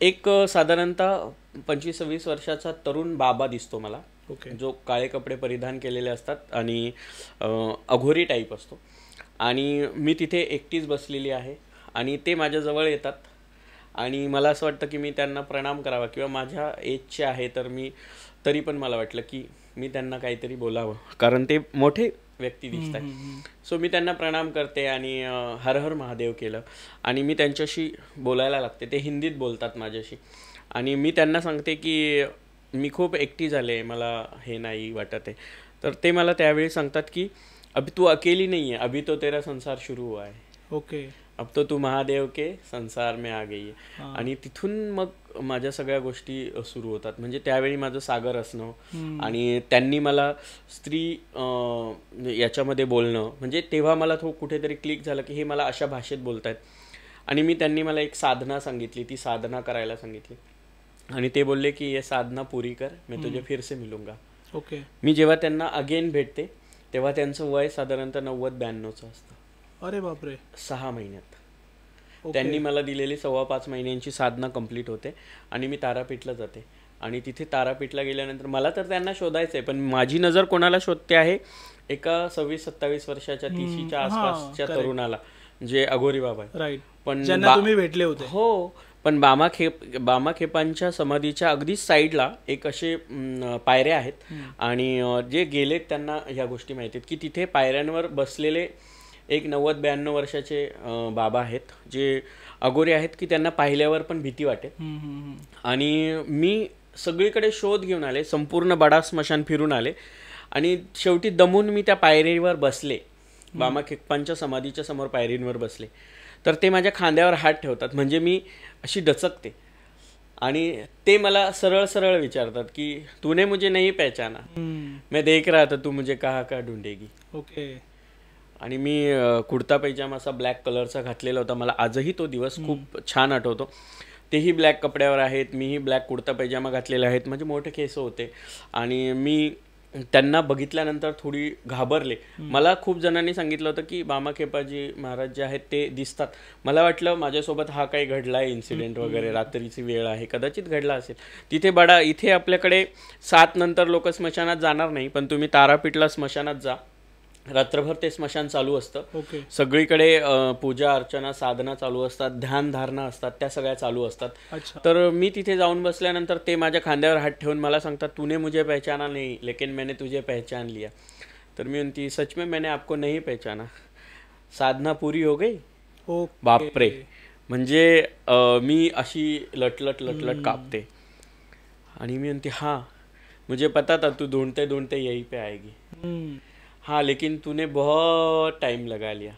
एक साधारणतः 25-26 वर्षाचा तरुण बाबा दिसतो मला, जो काळे कपडे परिधान केलेले असतात आणि अघोरी टाईप असतो. आणि मी तिथे एकटीच बसलेली आहे आणि ते माझ्याजवळ येतात आणि मला असं वाटतं की मी त्यांना प्रणाम करावा, किंवा माझ्या एजचे आहे तर मी तरी पण मला वाटलं की मी त्यांना काहीतरी बोलावं, कारण ते मोठे व्यक्ती दिसत आहेत. सो मी त्यांना प्रणाम करते आणि हर हर महादेव केलं आणि मी त्यांच्याशी बोलायला लागते. ते हिंदीत बोलतात माझ्याशी आणि मी त्यांना सांगते की मी खूप एकटी झाले, मला हे नाही वाटत आहे. तर ते मला त्यावेळी सांगतात की अभी तू अकेली नहीं है, अभी तो तेरा संसार शुरू हुआ है. ओके. अब तो तू महादेव के संसार में आ गई है. आणि तिथून मग माझ्या सगळ्या गोष्टी सुरू होतात. म्हणजे त्यावेळी माझं सागर असणं आणि त्यांनी मला स्त्री याच्यामध्ये बोलणं, म्हणजे तेव्हा मला कुठेतरी क्लिक झालं की हे मला अशा भाषेत बोलतायत. आणि त्यांनी मला एक साधना सांगितली, ती साधना करायला सांगितली आणि ते बोलले की ये साधना पुरी कर, मैं तुझे फिर से मिलूंगा. ओके. मी जेव्हा त्यांना अगेन भेटते तेव्हा त्यांचं वय साधारणतः 90-92चं असतं. अरे बापरे. 6 महिन्यात त्यांनी मला दिलेली 5.25 महिन्यांची साधना कंप्लीट होते आणि मी तारापीठला जाते. आणि तिथे तारापीठला गेल्यानंतर मला तर त्यांना शोधायचं आहे, पण माझी नजर कोणाला शोधते आहे, एका 26-27 वर्षाच्या 30च्या आसपासच्या तरुणाला, जे अघोरी बाबा आहे. राईट. पण ज्यांना तुम्ही भेटले होते. हो. पण बामाखेपांच्या समाधीच्या अगदी साईडला एक असे पायऱ्या आहेत आणि जे गेलेत त्यांना ह्या गोष्टी माहिती आहेत की तिथे पायऱ्यांवर बसलेले एक 90-92 वर्षाचे बाबा आहेत, जे अघोरी आहेत, की त्यांना पाहिल्यावर पण भीती वाटे. आणि मी सगळीकडे शोध घेऊन आले, संपूर्ण बडा स्मशान फिरून आले आणि शेवटी दमून मी त्या पायरीवर बसले, बामाखेपांच्या समाधीच्या समोर पायरींवर बसले. तर ते माझ्या खांद्यावर हात ठेवतात, म्हणजे मी अशी डचकते आणि ते मला सरळ सरळ विचारतात की तूने मुझे नहीं पहचाना, मैं देख रहा था तू मुझे कहाँ का ढूंढेगी. ओके. आणि मी कुर्ता पैजामा असा ब्लॅक कलरचा घातलेला होता. मला आजही तो दिवस खूप छान आठवतो. तेही ब्लॅक कपड्यावर आहेत, मीही ब्लॅक कुर्ता पैजामा घातलेला आहेत, म्हणजे मोठे केस होते. आणि मी त्यांना बघितल्यानंतर थोडी घाबरले. मला खूप जणांनी सांगितलं होतं की बामाखेपाजी महाराज जे आहेत ते दिसतात. मला वाटलं माझ्यासोबत हा काही घडला आहे इन्सिडेंट वगैरे, रात्रीची वेळ आहे, कदाचित घडला असेल. इथे आपल्याकडे 7 नंतर लोक स्मशानात जाणार नाही, पण तुम्ही तारापीठला स्मशानात जा, रात्रभर ते स्मशान चालू असतं. ओके. सगळीकडे पूजा अर्चना साधना चालू असतात, ध्यान धारणा असतात, त्या सगळ्या चालू असतात. तर मी तिथे जाऊन बसल्यानंतर ते माझ्या खांद्यावर हात ठेवून मला सांगतात तूने मुझे पहचाना नहीं लेकिन मैंने तुझे पहचान लिया. तर मी म्हणती सच में मैंने आपको नहीं पहचाना, साधना पूरी हो गई. बापरे. म्हणजे मी अशी लटलट कापते आणि मी म्हणते हाँ मुझे पता था तू ढूंढते ढूंढते यहीं पे आएगी. हाँ लेकिन तूने बहुत टाइम लगा लिया.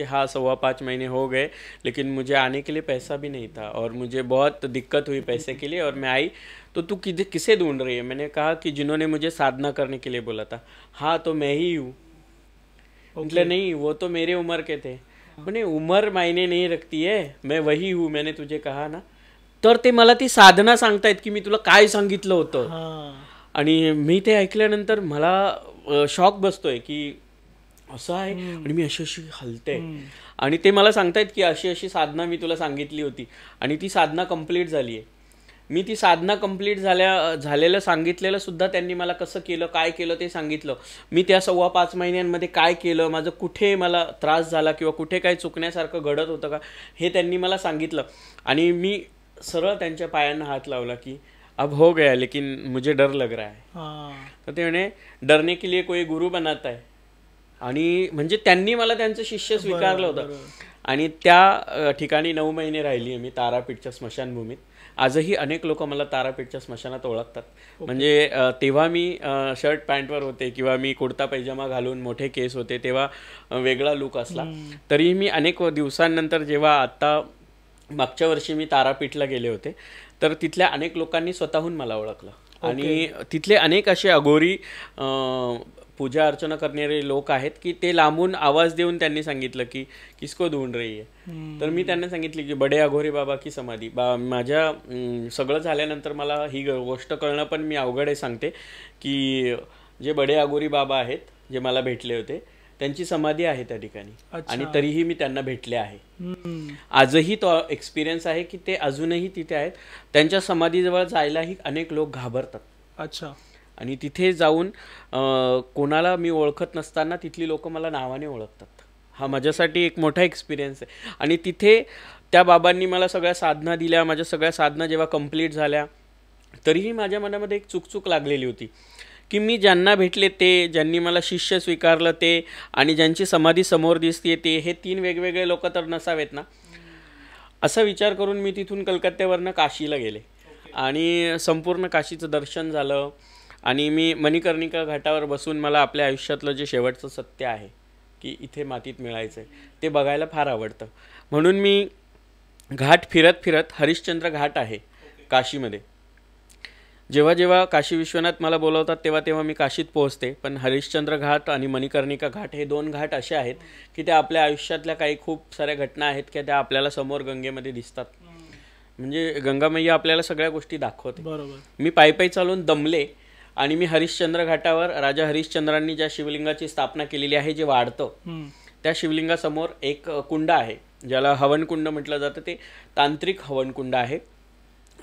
हाँ 5.25 महीने हो गए, लेकिन मुझे आने के लिए पैसा भी नहीं था और मुझे बहुत दिक्कत हुई पैसे के लिए, और मैं आई तो तू किसे ढूंढ रही है. मैंने कहा कि जिन्होंने मुझे साधना करने के लिए बोला था. हाँ तो मैं ही हूँ. म्हटलं नहीं वो तो मेरे उम्र के थे. म्हणे उमर मायने नहीं रखती है, मैं वही हूँ मैंने तुझे कहा ना. तर ते मला ती साधना सांगतायत की मी तुला काय सांगितलं होतं. आणि मी ते ऐकल्यानंतर मला शॉक बसतोय की असं आहे. आणि मी अशी अशी हलते आणि ते मला सांगतायत की अशी अशी साधना मी तुला सांगितली होती आणि ती साधना कंप्लीट झाली आहे. मी ती साधना कंप्लीट झालेलं सांगितलेलं सुद्धा त्यांनी मला कसं केलं काय केलं ते सांगितलं. मी त्या 5.25 महिन्यांमध्ये काय केलं, माझं कुठे मला त्रास झाला किंवा कुठे काय चुकण्यासारखं घडत होतं का हे त्यांनी मला सांगितलं. आणि मी सरळ त्यांच्या पायांना हात लावला की अब हो गया लेकिन मुझे डर लग रहा है. तर ते म्हणे डरने के लिए कोई गुरु बनाता है. आणि म्हणजे त्यांनी मला त्यांचं शिष्य स्वीकारलं होतं. आणि त्या ठिकाणी 9 महिने राहिली आहे मी तारापीठच्या स्मशानभूमीत. आजही अनेक लोक मला तारापीठच्या स्मशानात ओळखतात. म्हणजे तेव्हा मी शर्ट पॅन्टवर होते किंवा मी कुर्ता पैजामा घालून मोठे केस होते तेव्हा वेगळा लुक असला तरी मी अनेक दिवसांनंतर जेव्हा आत्ता मागच्या वर्षी मी तारापीठला गेले होते तर तिथल्या अनेक लोकांनी स्वतःहून मला ओळखलं. आणि तिथले अनेक असे अघोरी पूजा अर्चना करणारे लोक आहेत की ते लांबून आवाज देऊन त्यांनी सांगितलं की किसको ढूंढ रही है. तर मी त्यांना सांगितलं की बडे अघोरी बाबा की समाधी. माझ्या सगळं झाल्यानंतर मला ही गोष्ट कळणं पण मी अवघड आहे सांगते की जे बडे अघोरी बाबा आहेत जे मला भेटले होते त्यांची समाधी आहे त्या ठिकाणी. आणि तरीही मी त्यांना भेटले आहे. आजही तो एक्सपिरियन्स आहे की ते अजूनही तिथे आहेत. त्यांच्या समाधीजवळ जायलाही अनेक लोक घाबरतात. अच्छा. आणि तिथे जाऊन कोणाला मी ओळखत नसताना तिथली लोक मला नावाने ओळखतात. हा माझ्यासाठी एक मोठा एक्सपिरियन्स आहे. आणि तिथे त्या बाबांनी मला सगळ्या साधना दिल्या. माझ्या सगळ्या साधना जेव्हा कंप्लीट झाल्या तरीही माझ्या मनामध्ये एक चुकचूक लागलेली होती की मी ज्यांना भेटले ते, ज्यांनी मला शिष्य स्वीकारलं ते आणि ज्यांची समाधी समोर दिसते ते, हे 3 वेगवेगळे लोक तर नसावेत ना. असा विचार करून मी तिथून कलकत्त्यावरनं काशीला गेले आणि संपूर्ण काशीचं दर्शन झालं. आणि मी मणिकर्णिका घाटावर बसून मला आपल्या आयुष्यातलं जे शेवटचं सत्य आहे की इथे मातीत मिळायचं आहे ते बघायला फार आवडतं. म्हणून मी घाट फिरत फिरत हरिश्चंद्र घाट आहे काशीमध्ये. जेव्हा जेव्हा काशी विश्वनाथ मला बोलवतात तेव्हा तेव्हा मी काशीत पोहोचते. पण हरिश्चंद्र घाट आणि मणिकर्णिका घाट हे 2 घाट असे आहेत की त्या आपल्या आयुष्यातल्या काही खूप साऱ्या घटना आहेत की त्या आपल्याला समोर गंगेमध्ये दिसतात. म्हणजे गंगा मैया आपल्याला सगळ्या गोष्टी दाखवते. बरोबर. मी पायी चालून दमले आणि मी हरिश्चंद्र घाटावर राजा हरिश्चंद्रांनी ज्या शिवलिंगाची स्थापना केलेली आहे जे वाढतं त्या शिवलिंगासमोर एक कुंड आहे ज्याला हवनकुंड म्हटलं जातं. ते तांत्रिक हवनकुंड आहे.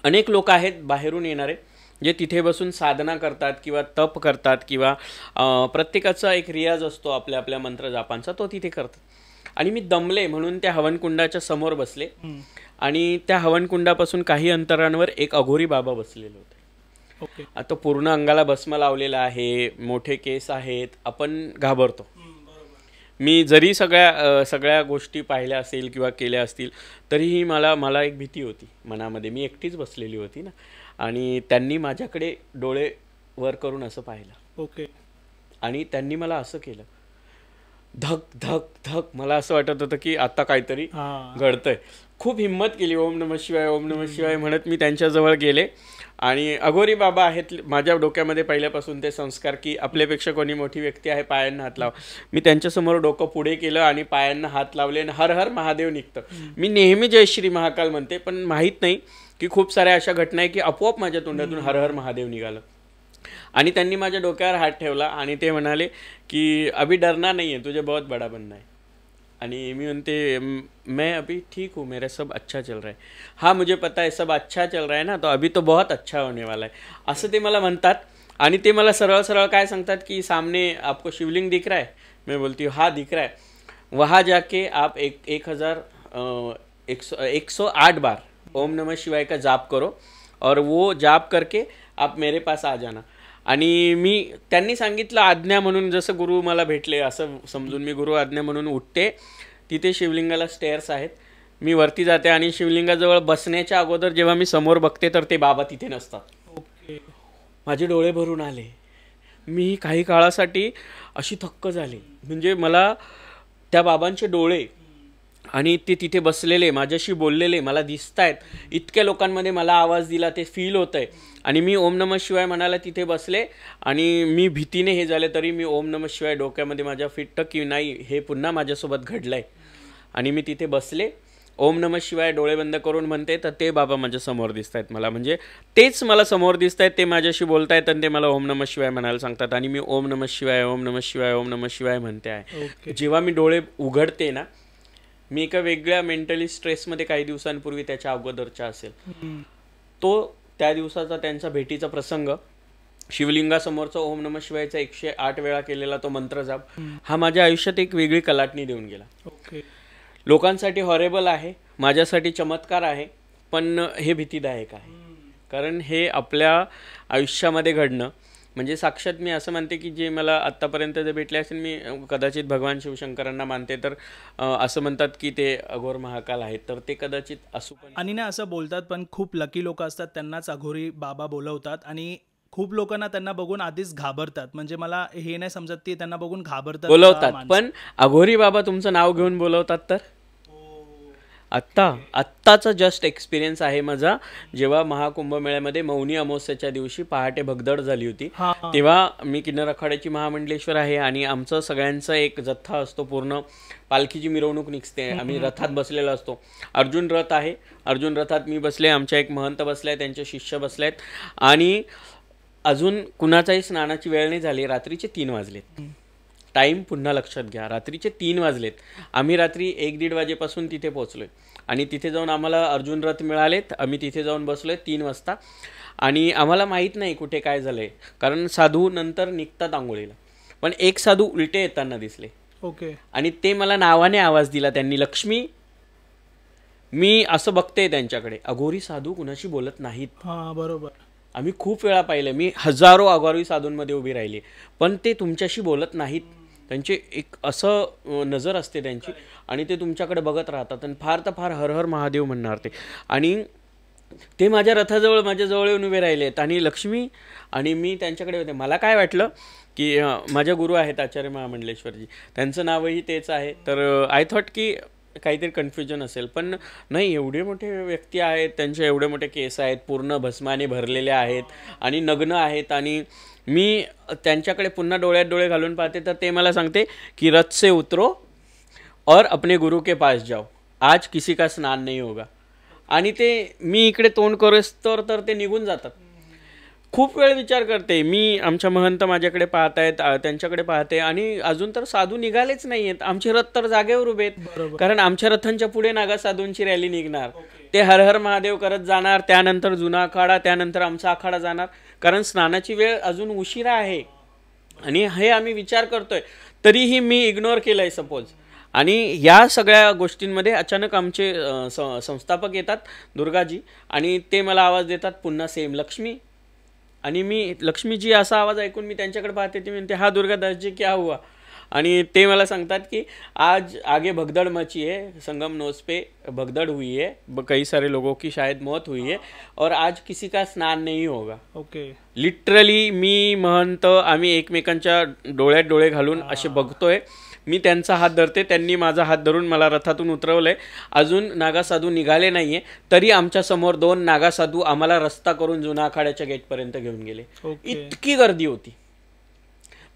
अनेक लोक आहेत बाहेरून येणारे जे तिथे बसून साधना करतात किंवा तप करतात किंवा प्रत्येकाचा एक रियाज असतो आपल्या आपल्या मंत्र जापांचा तो तिथे करतात. आणि मी दमले म्हणून त्या हवनकुंडाच्या समोर बसले आणि त्या हवनकुंडापासून काही अंतरावर एक अघोरी बाबा बसलेले होते. आता पूर्ण अंगाला भस्म लावलेला आहे, मोठे केस आहेत, आपण घाबरतो. मी जरी सगळ्या गोष्टी पाहिल्या असेल किंवा केल्या असतील तरीही मला एक भीती होती मनामध्ये. मी एकटीच बसलेली होती ना. आणि त्यांनी माझ्याकडे डोळे वर करून असं पाहिलं. आणि त्यांनी मला असं केलं धक धक धक. मला असं वाटत होतं की आता काहीतरी घडतंय. खूप हिंमत केली. ओम नमः शिवाय ओम नमः शिवाय म्हणत मी त्यांच्याजवळ गेले. आणि अघोरी बाबा आहेत. माझ्या डोक्यामध्ये पहिल्यापासून ते संस्कार की आपल्यापेक्षा कोणी मोठी व्यक्ती आहे पायांना हात लाव. मी त्यांच्यासमोर डोकं पुढे केलं आणि पायांना हात लावले आणि हर हर महादेव निघतं. मी नेहमी जय श्री महाकाल म्हणते पण माहीत नाही की खूप साऱ्या अशा घटना आहे की आपोआप माझ्या तोंडातून हर हर महादेव निघालं. आणि त्यांनी माझ्या डोक्यावर हात ठेवला आणि ते म्हणाले की अभी डरना नहीं है, तुझे बहुत बड़ा बनना है. आणि मी म्हणते मैं अभी ठीक हूँ, मेरा सब अच्छा चल रहा है. हाँ मुझे पता है सब अच्छा चल रहा है ना, तो अभी तो बहुत अच्छा होने वाला है असं ते मला म्हणतात. आणि ते मला सरळ सरळ काय सांगतात की सामने आपको शिवलिंग दिख रहा है. मैं बोलती हूँ हाँ दिख रहा है. वहाँ जाके आप 108 बार ओम नमः शिवाय का जाप करो और वो जाप करके आप मेरे पास आ जाना. आणि मी त्यांनी सांगितलं आज्ञा म्हणून, जसं गुरु मला भेटले असं समजून मी गुरु आज्ञा म्हणून उठते. तिथे शिवलिंगाला स्टेअर्स आहेत. मी वरती जाते आणि शिवलिंगाजवळ बसण्याच्या अगोदर जेव्हा मी समोर बघते तर ते बाबा तिथे नसतात. माझे डोळे भरून आले. मी काही काळासाठी अशी थक्क झाली. म्हणजे मला त्या बाबांचे डोळे आणि ते तिथे बसलेले माझ्याशी बोललेले मला दिसतायत, इतक्या लोकांमध्ये मला आवाज दिला ते फील होतंय. आणि मी ओम नमः शिवाय म्हणायला तिथे बसले आणि मी भीतीने हे झाले तरी मी ओम नमः शिवाय डोक्यामध्ये माझ्या फिट्ट की नाही हे पुन्हा माझ्यासोबत घडलंय. आणि मी तिथे बसले, ओम नमः शिवाय डोळे बंद करून म्हणते तर ते बाबा माझ्या समोर दिसत आहेत मला, म्हणजे तेच मला समोर दिसत आहेत, ते माझ्याशी बोलतायत आणि ते मला ओम नमः शिवाय म्हणायला सांगतात. आणि मी ओम नमः शिवाय ओम नमः शिवाय ओम नमः शिवाय म्हणते आहे. जेव्हा मी डोळे उघडते ना, मी एका वेगळ्या मेंटली स्ट्रेसमध्ये काही दिवसांपूर्वी त्याच्या अगोदरच्या असेल, तो त्या दिवसाचा त्यांचा भेटीचा प्रसंग, शिवलिंगासमोरचा ओम नमः शिवायचा 108 वेळा केलेला तो मंत्र जाप, हा माझ्या आयुष्यात एक वेगळी कलाटणी देऊन गेला. लोकांसाठी हॉरेबल आहे, माझ्यासाठी चमत्कार आहे, पण हे भीतीदायक आहे. कारण हे आपल्या आयुष्यामध्ये घडणं म्हणजे साक्षात मी असं मानते की जे मला आत्तापर्यंत जे भेटले असेल, मी कदाचित भगवान शिवशंकरांना मानते, तर असं म्हणतात की ते अघोर महाकाल आहेत, तर ते कदाचित असू पण. आणि ना असं बोलतात, पण खूप लकी लोक असतात त्यांनाच अघोरी बाबा बोलवतात आणि खूप लोकांना त्यांना बघून आधीच घाबरतात. म्हणजे मला हे नाही समजत की त्यांना बघून घाबरतात बोलवतात, पण अघोरी बाबा तुमचं नाव घेऊन बोलवतात. तर आत्ताचा जस्ट एक्सपिरियन्स आहे माझा, जेव्हा महाकुंभमेळ्यामध्ये मौनी अमावस्येच्या दिवशी पहाटे भगदड झाली होती, तेव्हा मी किन्नर आखाड्याची महामंडलेश्वर आहे आणि आमचं सगळ्यांचा एक जथ्था असतो, पूर्ण पालखीची मिरवणूक निघते, आम्ही रथात बसलेलो असतो. अर्जुन रथ आहे, अर्जुन रथात मी बसले, आमच्या एक महंत बसले आहेत, त्यांचे शिष्य बसले आहेत आणि अजून कुणाचाही स्नानाची वेळ नाही झाली. रात्रीचे 3 वाजलेत. टाईम पुन्हा लक्षात घ्या, रात्रीचे 3 वाजलेत. आम्ही रात्री 1-1:30 वाजेपासून तिथे पोहोचलोय आणि तिथे जाऊन आम्हाला अर्जुन रथ मिळालेत. आम्ही तिथे जाऊन बसलोय 3 वाजता आणि आम्हाला माहीत नाही कुठे काय झालंय, कारण साधू नंतर निघतात आंघोळीला, पण एक साधू उलटे येताना दिसले. आणि ते मला नावाने आवाज दिला त्यांनी, लक्ष्मी. मी असं बघते त्यांच्याकडे, अघोरी साधू कुणाशी बोलत नाहीत. बरोबर. आम्ही खूप वेळा पाहिलं, मी हजारो अघोरी साधूंमध्ये उभी राहिली, पण ते तुमच्याशी बोलत नाहीत. त्यांचे एक असं नजर असते त्यांची आणि ते तुमच्याकडे बघत राहतात आणि फार तर फार हर हर महादेव म्हणणार ते. आणि ते माझ्या रथाजवळ माझ्याजवळ येऊन उभे राहिलेत आणि लक्ष्मी. आणि मी त्यांच्याकडे होते. मला काय वाटलं की माझ्या गुरु आहेत आचार्य महामंडलेश्वरजी, त्यांचं नावही तेच आहे, तर आय थॉट की काहीतरी कन्फ्युजन असेल, पण नाही, एवढे मोठे व्यक्ती आहेत, त्यांचे एवढे मोठे केस आहेत, पूर्ण भस्माने भरलेले आहेत आणि नग्न आहेत. आणि मी त्यांच्याकडे पुन्हा डोळ्यात डोळे घालून पाहते, तर ते मला सांगते की रथ से उतरो और अपने गुरु के पास जाओ, आज किसी का स्नान नहीं होगा. आणि ते मी इकडे तोंड करेस तर ते निघून जातात. खूप वेळ विचार करते मी, आमच्या महंत माझ्याकडे पाहत आहेत, त्यांच्याकडे पाहते आणि अजून तर साधू निघालेच नाही आहेत. आमचे रथ तर जागेवर उभे आहेत, कारण आमच्या रथांच्या पुढे नागा साधूंची रॅली निघणार. ते हर हर महादेव करत जाणार, त्यानंतर जुना आखाडा, त्यानंतर आमचा आखाडा जाणार, कारण स्नानाची वेळ अजून उशिरा आहे. आणि हे आम्ही विचार करतोय, तरीही मी इग्नोर केलंय सपोज. आणि या सगळ्या गोष्टींमध्ये अचानक आमचे संस्थापक येतात, दुर्गाजी, आणि ते मला आवाज देतात पुन्हा सेम, लक्ष्मी. आणि मी लक्ष्मीजी असा आवाज ऐकून मी त्यांच्याकडे पाहते, ती म्हणते हा दुर्गादासजी क्या हुआ. आणि ते मला सांगतात की आज आगे भगदड़ मची है, संगम नोस पे भगदड़ हुई है, कई सारे लोगों की शायद मौत हुई है और आज किसी का स्नान नहीं होगा. लिटरली मी महंत आम्ही एकमेकांच्या डोळ्यात डोळे घालून असे बघतोय. मी त्यांचा हात धरते, त्यांनी माझा हात धरून मला रथातून उतरवलंय. अजून नागासाधू निघाले नाहीये, तरी आमच्या समोर 2 नागासाधू आम्हाला रस्ता करून जुना आखाड्याच्या गेटपर्यंत घेऊन गेले. इतकी गर्दी होती.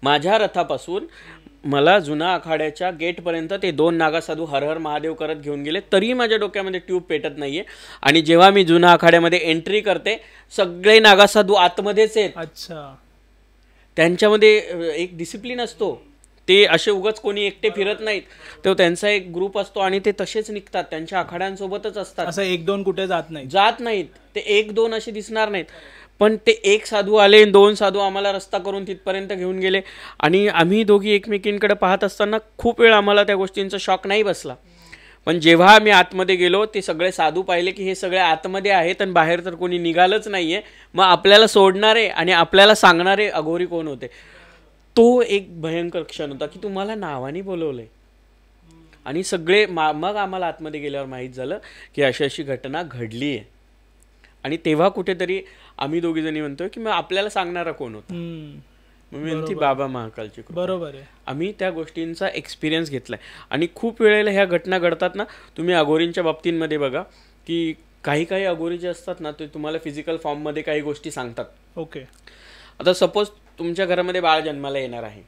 माझ्या रथापासून मला जुना आखाड्याच्या गेटपर्यंत ते 2 नागासाधू हर हर महादेव करत घेऊन गेले, तरी माझ्या डोक्यामध्ये ट्यूब पेटत नाहीये. आणि जेव्हा मी जुना आखाड्यामध्ये एंट्री करते, सगळे नागासाधू आतमध्येच आहेत. अच्छा. त्यांच्यामध्ये एक डिसिप्लिन असतो, ते असे उगाच कोणी एकटे फिरत नाहीत, तो त्यांचा एक ग्रुप असतो आणि ते तसेच निघतात, त्यांच्या आखाड्यांसोबतच असतात. असं 1-2 कुठे जात नाहीत. ते 1-2 असे दिसणार नाहीत, पण ते 1 साधू आले, 2 साधू आम्हाला रस्ता करून तिथपर्यंत घेऊन गेले. आणि आम्ही दोघी एकमेकींकडे पाहत असताना खूप वेळ आम्हाला त्या गोष्टींचा शॉक नाही बसला. पण जेव्हा आम्ही आतमध्ये गेलो, ते सगळे साधू पाहिले की हे सगळे आतमध्ये आहेत आणि बाहेर तर कोणी निघालंच नाहीये. मग आपल्याला सोडणारे आणि आपल्याला सांगणारे अघोरी कोण होते? तो एक भयंकर क्षण होता की तुम्हाला नावाने बोलवलंय. आणि सगळे मग आम्हाला आतमध्ये गेल्यावर माहीत झालं की अशी अशी घटना घडली आहे. आणि तेव्हा कुठेतरी आम्ही दोघी जणी म्हणतोय की मग आपल्याला सांगणारा कोण होता? मग मी म्हणते बाबा महाकालची कृपा. बरोबर आहे. आम्ही त्या गोष्टींचा एक्सपिरियन्स घेतलाय. आणि खूप वेळेला ह्या घटना घडतात ना. तुम्ही अघोरींच्या बाबतींमध्ये बघा की काही काही अघोरी जे असतात ना ते तुम्हाला फिजिकल फॉर्ममध्ये काही गोष्टी सांगतात. ओके. आता सपोज तुमच्या घरामध्ये बाळ जन्माला येणार आहे,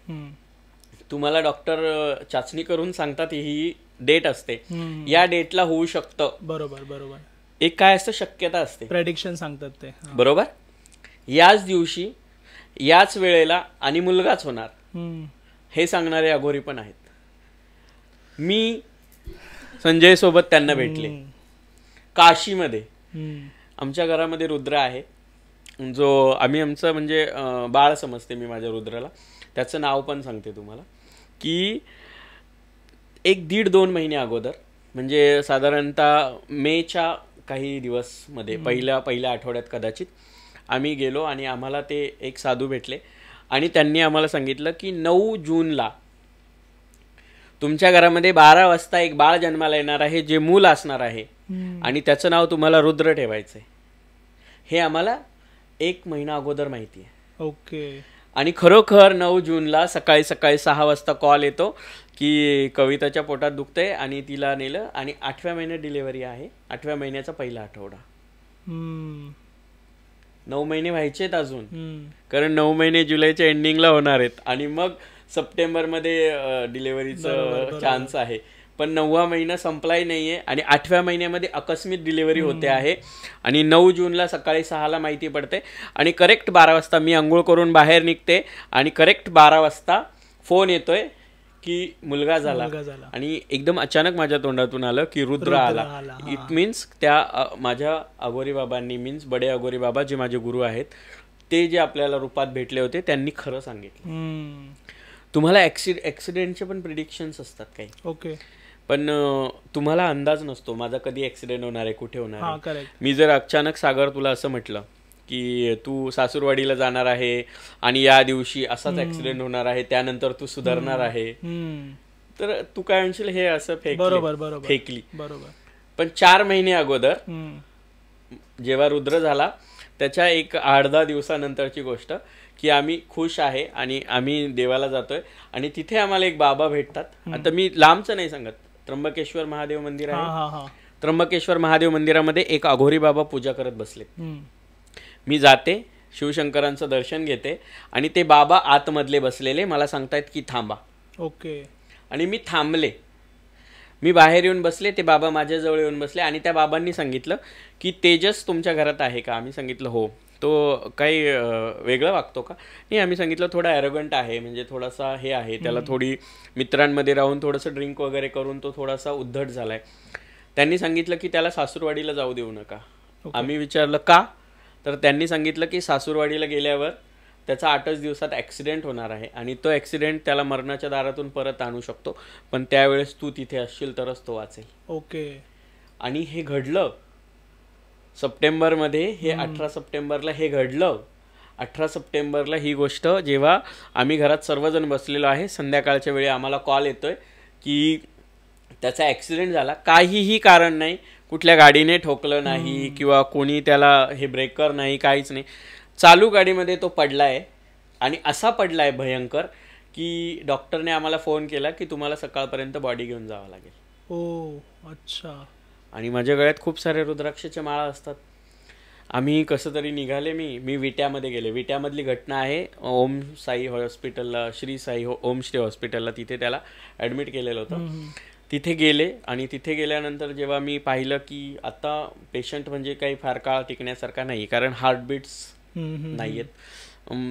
तुम्हाला डॉक्टर चाचणी करून सांगतात ही डेट असते, या डेटला होऊ शकतं. बरोबर बरोबर. एक काय असतं, शक्यता असते, प्रेडिक्शन सांगतात ते. बरोबर. याच दिवशी याच वेळेला आणि मुलगाच होणार हे सांगणारे अघोरी पण आहेत. मी संजय सोबत त्यांना भेटले काशीमध्ये. आमच्या घरामध्ये रुद्र आहे, जो आम्ही आमचं म्हणजे बाळ समजते मी माझ्या रुद्राला. त्याचं नाव पण सांगते तुम्हाला की 1-1.5-2 महिने अगोदर, म्हणजे साधारणतः मेच्या काही दिवसमध्ये पहिल्या आठवड्यात कदाचित आम्ही गेलो आणि आम्हाला ते एक साधू भेटले आणि त्यांनी आम्हाला सांगितलं की 9 जूनला तुमच्या घरामध्ये 12 वाजता एक बाळ जन्माला येणार आहे, जे मूल असणार आहे आणि त्याचं नाव तुम्हाला रुद्र ठेवायचंय. हे आम्हाला 1 महिना अगोदर माहिती आहे. ओके. आणि खरोखर 9 जूनला सकाळी 6 वाजता कॉल येतो की कविताच्या पोटात दुखतंय आणि तिला नेलं आणि 8व्या महिन्यात डिलिव्हरी आहे. 8व्या महिन्याचा पहिला आठवडा. 9 महिने व्हायचेत अजून, कारण 9 महिने जुलैच्या एंडिंगला होणार आहेत आणि मग सप्टेंबरमध्ये डिलिव्हरीचं चान्स आहे. पण 9वा महिना संपलाही नाहीये आणि 8व्या महिन्यामध्ये अकस्मित डिलिव्हरी होते आहे आणि 9 जूनला सकाळी 6ला माहिती पडते आणि करेक्ट 12 वाजता मी आंघोळ करून बाहेर निघते आणि करेक्ट 12 वाजता फोन येतोय की मुलगा झाला. आणि एकदम अचानक माझ्या तोंडातून आलं की रुद्र आला. इट मीन्स त्या माझ्या अघोरी बाबांनी, मीन्स बडे अघोरी बाबा जे माझे गुरु आहेत, ते जे आपल्याला रूपात भेटले होते त्यांनी खरं सांगितलं. तुम्हाला ऍक्सिडेंटचे पण प्रिडिक्शन्स असतात काही. ओके. पण तुम्हाला अंदाज नसतो माझा कधी ऍक्सिडेंट होणार आहे, कुठे होणार आहे. करेक्ट. मी जर अचानक सागर तुला असं म्हटलं की तू सासूरवाडीला जाणार आहे आणि या दिवशी असाच ऍक्सिडेंट होणार आहे, त्यानंतर तू सुधारणार आहे, तर तू काय म्हणशील हे असं फेकली. बरोबर. पण 4 महिने अगोदर जेव्हा रुद्र झाला त्याच्या एक 8-10 दिवसानंतरची गोष्ट की आम्ही खुश आहे आणि आम्ही देवाला जातोय आणि तिथे आम्हाला एक बाबा भेटतात. आता मी लांबचं नाही सांगत, त्र्यंबकेश्वर महादेव मंदिर आहे. त्र्यंबकेश्वर महादेव मंदिरामध्ये एक अघोरी बाबा पूजा करत बसले. मी जाते, शिवशंकरांचं दर्शन घेते आणि ते बाबा आतमधले बसलेले मला सांगतायत की थांबा. ओके. आणि मी थांबले. मी बाहेर येऊन बसले, ते बाबा माझ्याजवळ येऊन बसले आणि त्या बाबांनी सांगितलं की तेजस तुमच्या घरात आहे का. आम्ही सांगितलं हो. तो काही वेगळं वागतो का. नाही, आम्ही सांगितलं थोडा ॲरोगंट आहे, म्हणजे थोडासा हे आहे, त्याला थोडी मित्रांमध्ये राहून थोडंसं ड्रिंक वगैरे करून तो थोडासा उद्धट झालाय. त्यांनी सांगितलं की त्याला सासूरवाडीला जाऊ देऊ नका. आम्ही विचारलं का, तर त्यांनी सांगितलं की सासूरवाडीला गेल्यावर त्याचा 8च दिवसात ॲक्सिडेंट होणार आहे आणि तो ॲक्सिडेंट त्याला मरणाच्या दारातून परत आणू शकतो, पण त्यावेळेस तू तिथे असशील तरच तो वाचेल. ओके. आणि हे घडलं सप्टेंबरमध्ये. हे 18 सप्टेंबरला हे घडलं. 18 सप्टेंबरला ही गोष्ट जेव्हा आम्ही घरात सर्वजण बसलेलो आहे, संध्याकाळच्या वेळी आम्हाला कॉल येतोय की त्याचा ॲक्सिडेंट झाला. काहीही कारण नाही, कुठल्या गाडीने ठोकलं नाही किंवा कोणी त्याला हे ब्रेकर नाही, काहीच नाही. चालू गाडीमध्ये तो पडलाय आणि असा पडलाय भयंकर की डॉक्टरने आम्हाला फोन केला की तुम्हाला सकाळपर्यंत बॉडी घेऊन जावं लागेल. ओ अच्छा. आणि माझ्या गळ्यात खूप सारे रुद्राक्षाच्या माळा असतात. आम्ही कसं तरी निघाले. मी विट्यामध्ये गेले. विट्यामधली घटना आहे. ओम साई हॉस्पिटलला, श्री साई ओम श्री हॉस्पिटलला, तिथे त्याला ॲडमिट केलेलं होतं. तिथे गेले आणि तिथे गेल्यानंतर जेव्हा मी पाहिलं की आता पेशंट म्हणजे काही फार काळ टिकण्यासारखा नाही, कारण हार्टबीट्स नाही आहेत,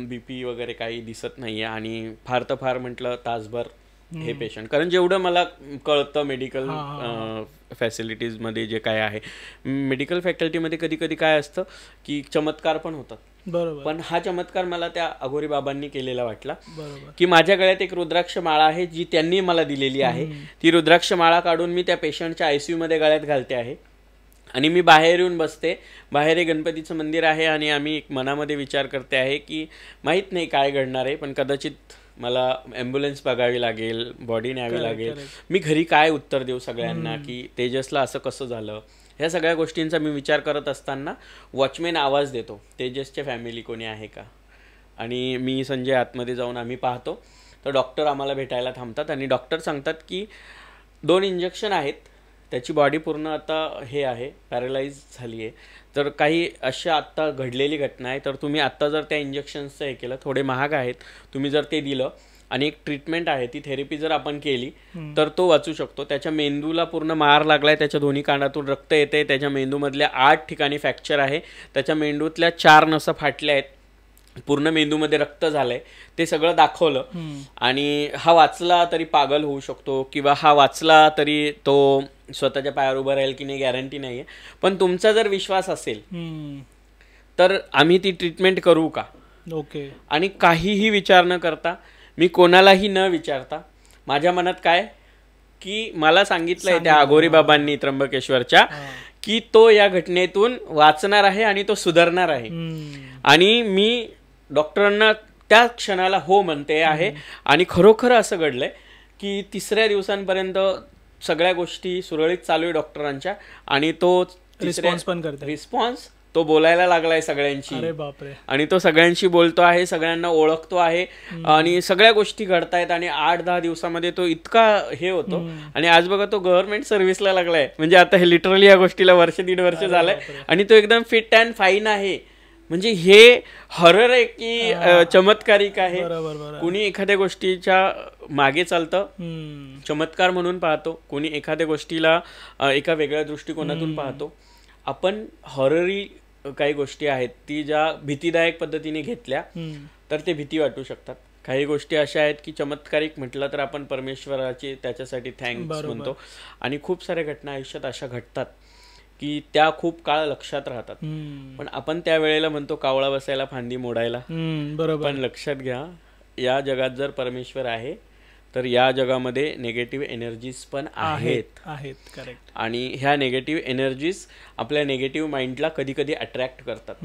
BP वगैरे काही दिसत नाही आहे आणि फार तर फार म्हटलं तासभर हे पेशंट. कारण जेवढं मला कळतं मेडिकल फॅसिलिटीजमध्ये जे काय आहे, मेडिकल फॅकल्टीमध्ये कधी कधी काय असतं की चमत्कार पण होतात. बरोबर. पण हा चमत्कार मला त्या अघोरी बाबांनी केलेला वाटला की माझ्या गळ्यात एक रुद्राक्ष माळा आहे जी त्यांनी मला दिलेली आहे. ती रुद्राक्ष माळा काढून मी त्या पेशंटच्या ICU मध्ये गळ्यात घालते आहे आणि मी बाहेर येऊन बसते. बाहेर एक गणपतीचं मंदिर आहे आणि आम्ही एक मनामध्ये विचार करते आहे की माहीत नाही काय घडणार आहे, पण कदाचित मला ॲम्ब्युलन्स बघावी लागेल, बॉडी न्यावी लागेल. मी घरी काय उत्तर देऊ सगळ्यांना की तेजसला असं कसं झालं. ह्या सगळ्या गोष्टींचा मी विचार करत असताना वॉचमॅन आवाज देतो, तेजसच्या फॅमिली कोणी आहे का. आणि मी संजय आतमध्ये जाऊन आम्ही पाहतो. तर डॉक्टर आम्हाला भेटायला थांबतात आणि डॉक्टर सांगतात की 2 इंजेक्शन आहेत, त्याची बॉडी पूर्ण आता हे आहे, पॅरालाइज झाली आहे. तर काही अशा आत्ता घडलेली घटना आहे, तर तुम्ही आत्ता जर त्या इंजेक्शन्सचं हे केलं, थोडे महाग आहेत, तुम्ही जर ते दिलं आणि एक ट्रीटमेंट आहे, ती थेरपी जर आपण केली तर तो वाचू शकतो. त्याच्या मेंदूला पूर्ण मार लागलाय, त्याच्या दोन्ही कानातून रक्त येते, त्याच्या मेंदूमधल्या 8 ठिकाणी फ्रॅक्चर आहे, त्याच्या मेंदूतल्या 4 नसा फाटल्या आहेत, पूर्ण मेंदूमध्ये रक्त झालंय, ते सगळं दाखवलं. आणि हा वाचला तरी पागल होऊ शकतो किंवा हा वाचला तरी तो स्वतःच्या पायावर उभं राहील की नाही गॅरंटी नाही आहे. पण तुमचा जर विश्वास असेल तर आम्ही ती ट्रीटमेंट करू का. ओके. आणि काहीही विचार न करता, मी कोणालाही न विचारता, माझ्या मनात काय की मला सांगितलंय त्या अघोरी बाबांनी त्र्यंबकेश्वरच्या की तो या घटनेतून वाचणार आहे आणि तो सुधारणार आहे. आणि मी डॉक्टरांना त्या क्षणाला हो म्हणते आहे. आणि खरोखर असं घडलंय की 3ऱ्या दिवसांपर्यंत सगळ्या गोष्टी सुरळीत चालू आहे डॉक्टरांच्या. आणि तो रिस्पॉन्स पण करतो, रिस्पॉन्स तो बोलायला लागलाय सगळ्यांशी. अरे बापरे. आणि तो सगळ्यांशी बोलतो आहे, सगळ्यांना ओळखतो आहे आणि सगळ्या गोष्टी घडतायत. आणि 8-10 दिवसामध्ये तो इतका हे होतो. आणि आज बघा तो गव्हर्नमेंट सर्व्हिसला लागलाय. म्हणजे आता हे लिटरली या गोष्टीला 1-1.5 वर्ष झालंय आणि तो एकदम फिट अँड फाईन आहे. म्हणजे हे हॉरर आहे की चमत्कारिक आहे. कुणी एखाद्या गोष्टीच्या मागे चालतं, चमत्कार म्हणून पाहतो, कुणी एखाद्या गोष्टीला एका वेगळ्या दृष्टिकोनातून पाहतो. आपण हॉररी काही गोष्टी आहेत ती ज्या भीतीदायक पद्धतीने घेतल्या तर ते भीती वाटू शकतात. काही गोष्टी अशा आहेत की चमत्कारिक म्हटलं तर आपण परमेश्वराचे त्याच्यासाठी थँक्स म्हणतो. आणि खूप साऱ्या घटना आयुष्यात अशा घडतात की त्या खूप काळ लक्षात राहतात. पण आपण त्या वेळेला म्हणतो कावळा बसायला फांदी मोडायला. पण लक्षात घ्या, या जगात जर परमेश्वर आहे तर या जगामध्ये निगेटिव्ह एनर्जीज पण आहेत. करेक्ट. आणि ह्या निगेटिव्ह एनर्जीज आपल्या निगेटिव्ह माइंडला कधी कधी अट्रॅक्ट करतात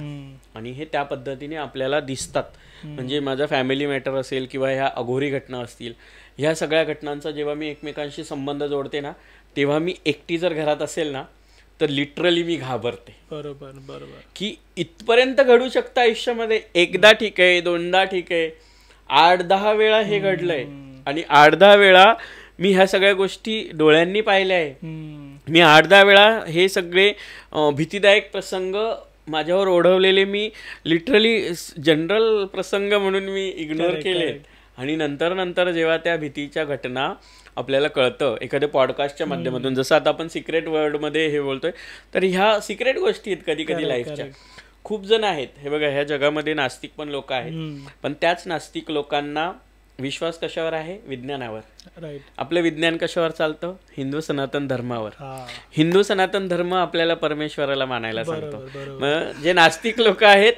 आणि हे त्या पद्धतीने आपल्याला दिसतात. म्हणजे माझा फॅमिली मॅटर असेल किंवा ह्या अघोरी घटना असतील, ह्या सगळ्या घटनांचा जेव्हा मी एकमेकांशी संबंध जोडते ना, तेव्हा मी एकटी जर घरात असेल ना तर लिटरली मी घाबरते. बरोबर. की इथपर्यंत घडू शकतं आयुष्यामध्ये. एकदा ठीक आहे, 2दा ठीक आहे, 8-10 वेळा हे घडलंय. आणि 8-10 वेळा मी ह्या सगळ्या गोष्टी डोळ्यांनी पाहिल्या आहे. मी 8-10 वेळा हे सगळे भीतीदायक प्रसंग माझ्यावर ओढवलेले मी लिटरली जनरल प्रसंग म्हणून मी इग्नोर केले. आणि नंतर जेव्हा त्या भीतीच्या घटना आपल्याला कळतं एखाद्या पॉडकास्टच्या माध्यमातून, जसं आता आपण सिक्रेट वर्ल्डमध्ये हे बोलतोय, तर ह्या सिक्रेट गोष्टी आहेत कधी कधी लाईफच्या. खूप जण आहेत, हे बघा, ह्या जगामध्ये नास्तिक पण लोक आहेत, पण त्याच नास्तिक लोकांना विश्वास कशावर आहे? विज्ञानावर. आपलं विज्ञान कशावर चालतं? हिंदू सनातन धर्मावर. हिंदू सनातन धर्म आपल्याला परमेश्वराला मानायला सांगतो. मग जे नास्तिक लोक आहेत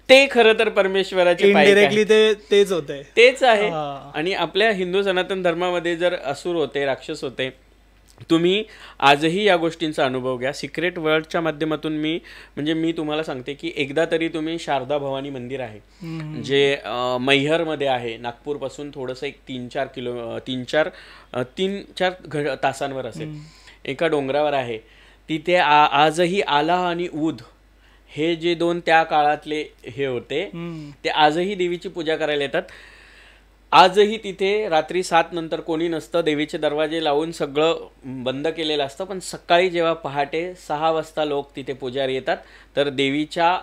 ते खरं तर परमेश्वराचे इनडायरेक्टली तेच होते, तेच आहे. आणि आपल्या हिंदू सनातन धर्मामध्ये जर असुर होते, राक्षस होते, तुम्ही आजही या गोष्टींचा अनुभव घ्या. सिक्रेट वर्ल्डच्या माध्यमातून मी तुम्हाला सांगते की एकदा तरी तुम्ही शारदा भवानी मंदिर आहे जे मैहरमध्ये आहे, नागपूरपासून थोडंसं एक 3-4 तासांवर असेल, एका डोंगरावर आहे. तिथे आजही आला आणि उद हे जे 2 त्या काळातले हे होते ते आजही देवीची पूजा करायला येतात. आजही तिथे रात्री 7 नंतर कोणी नसतं, देवीचे दरवाजे लावून सगळं बंद केलेलं असतं. पण सकाळी जेव्हा पहाटे 6 वाजता लोक तिथे पुजारी येतात तर देवीच्या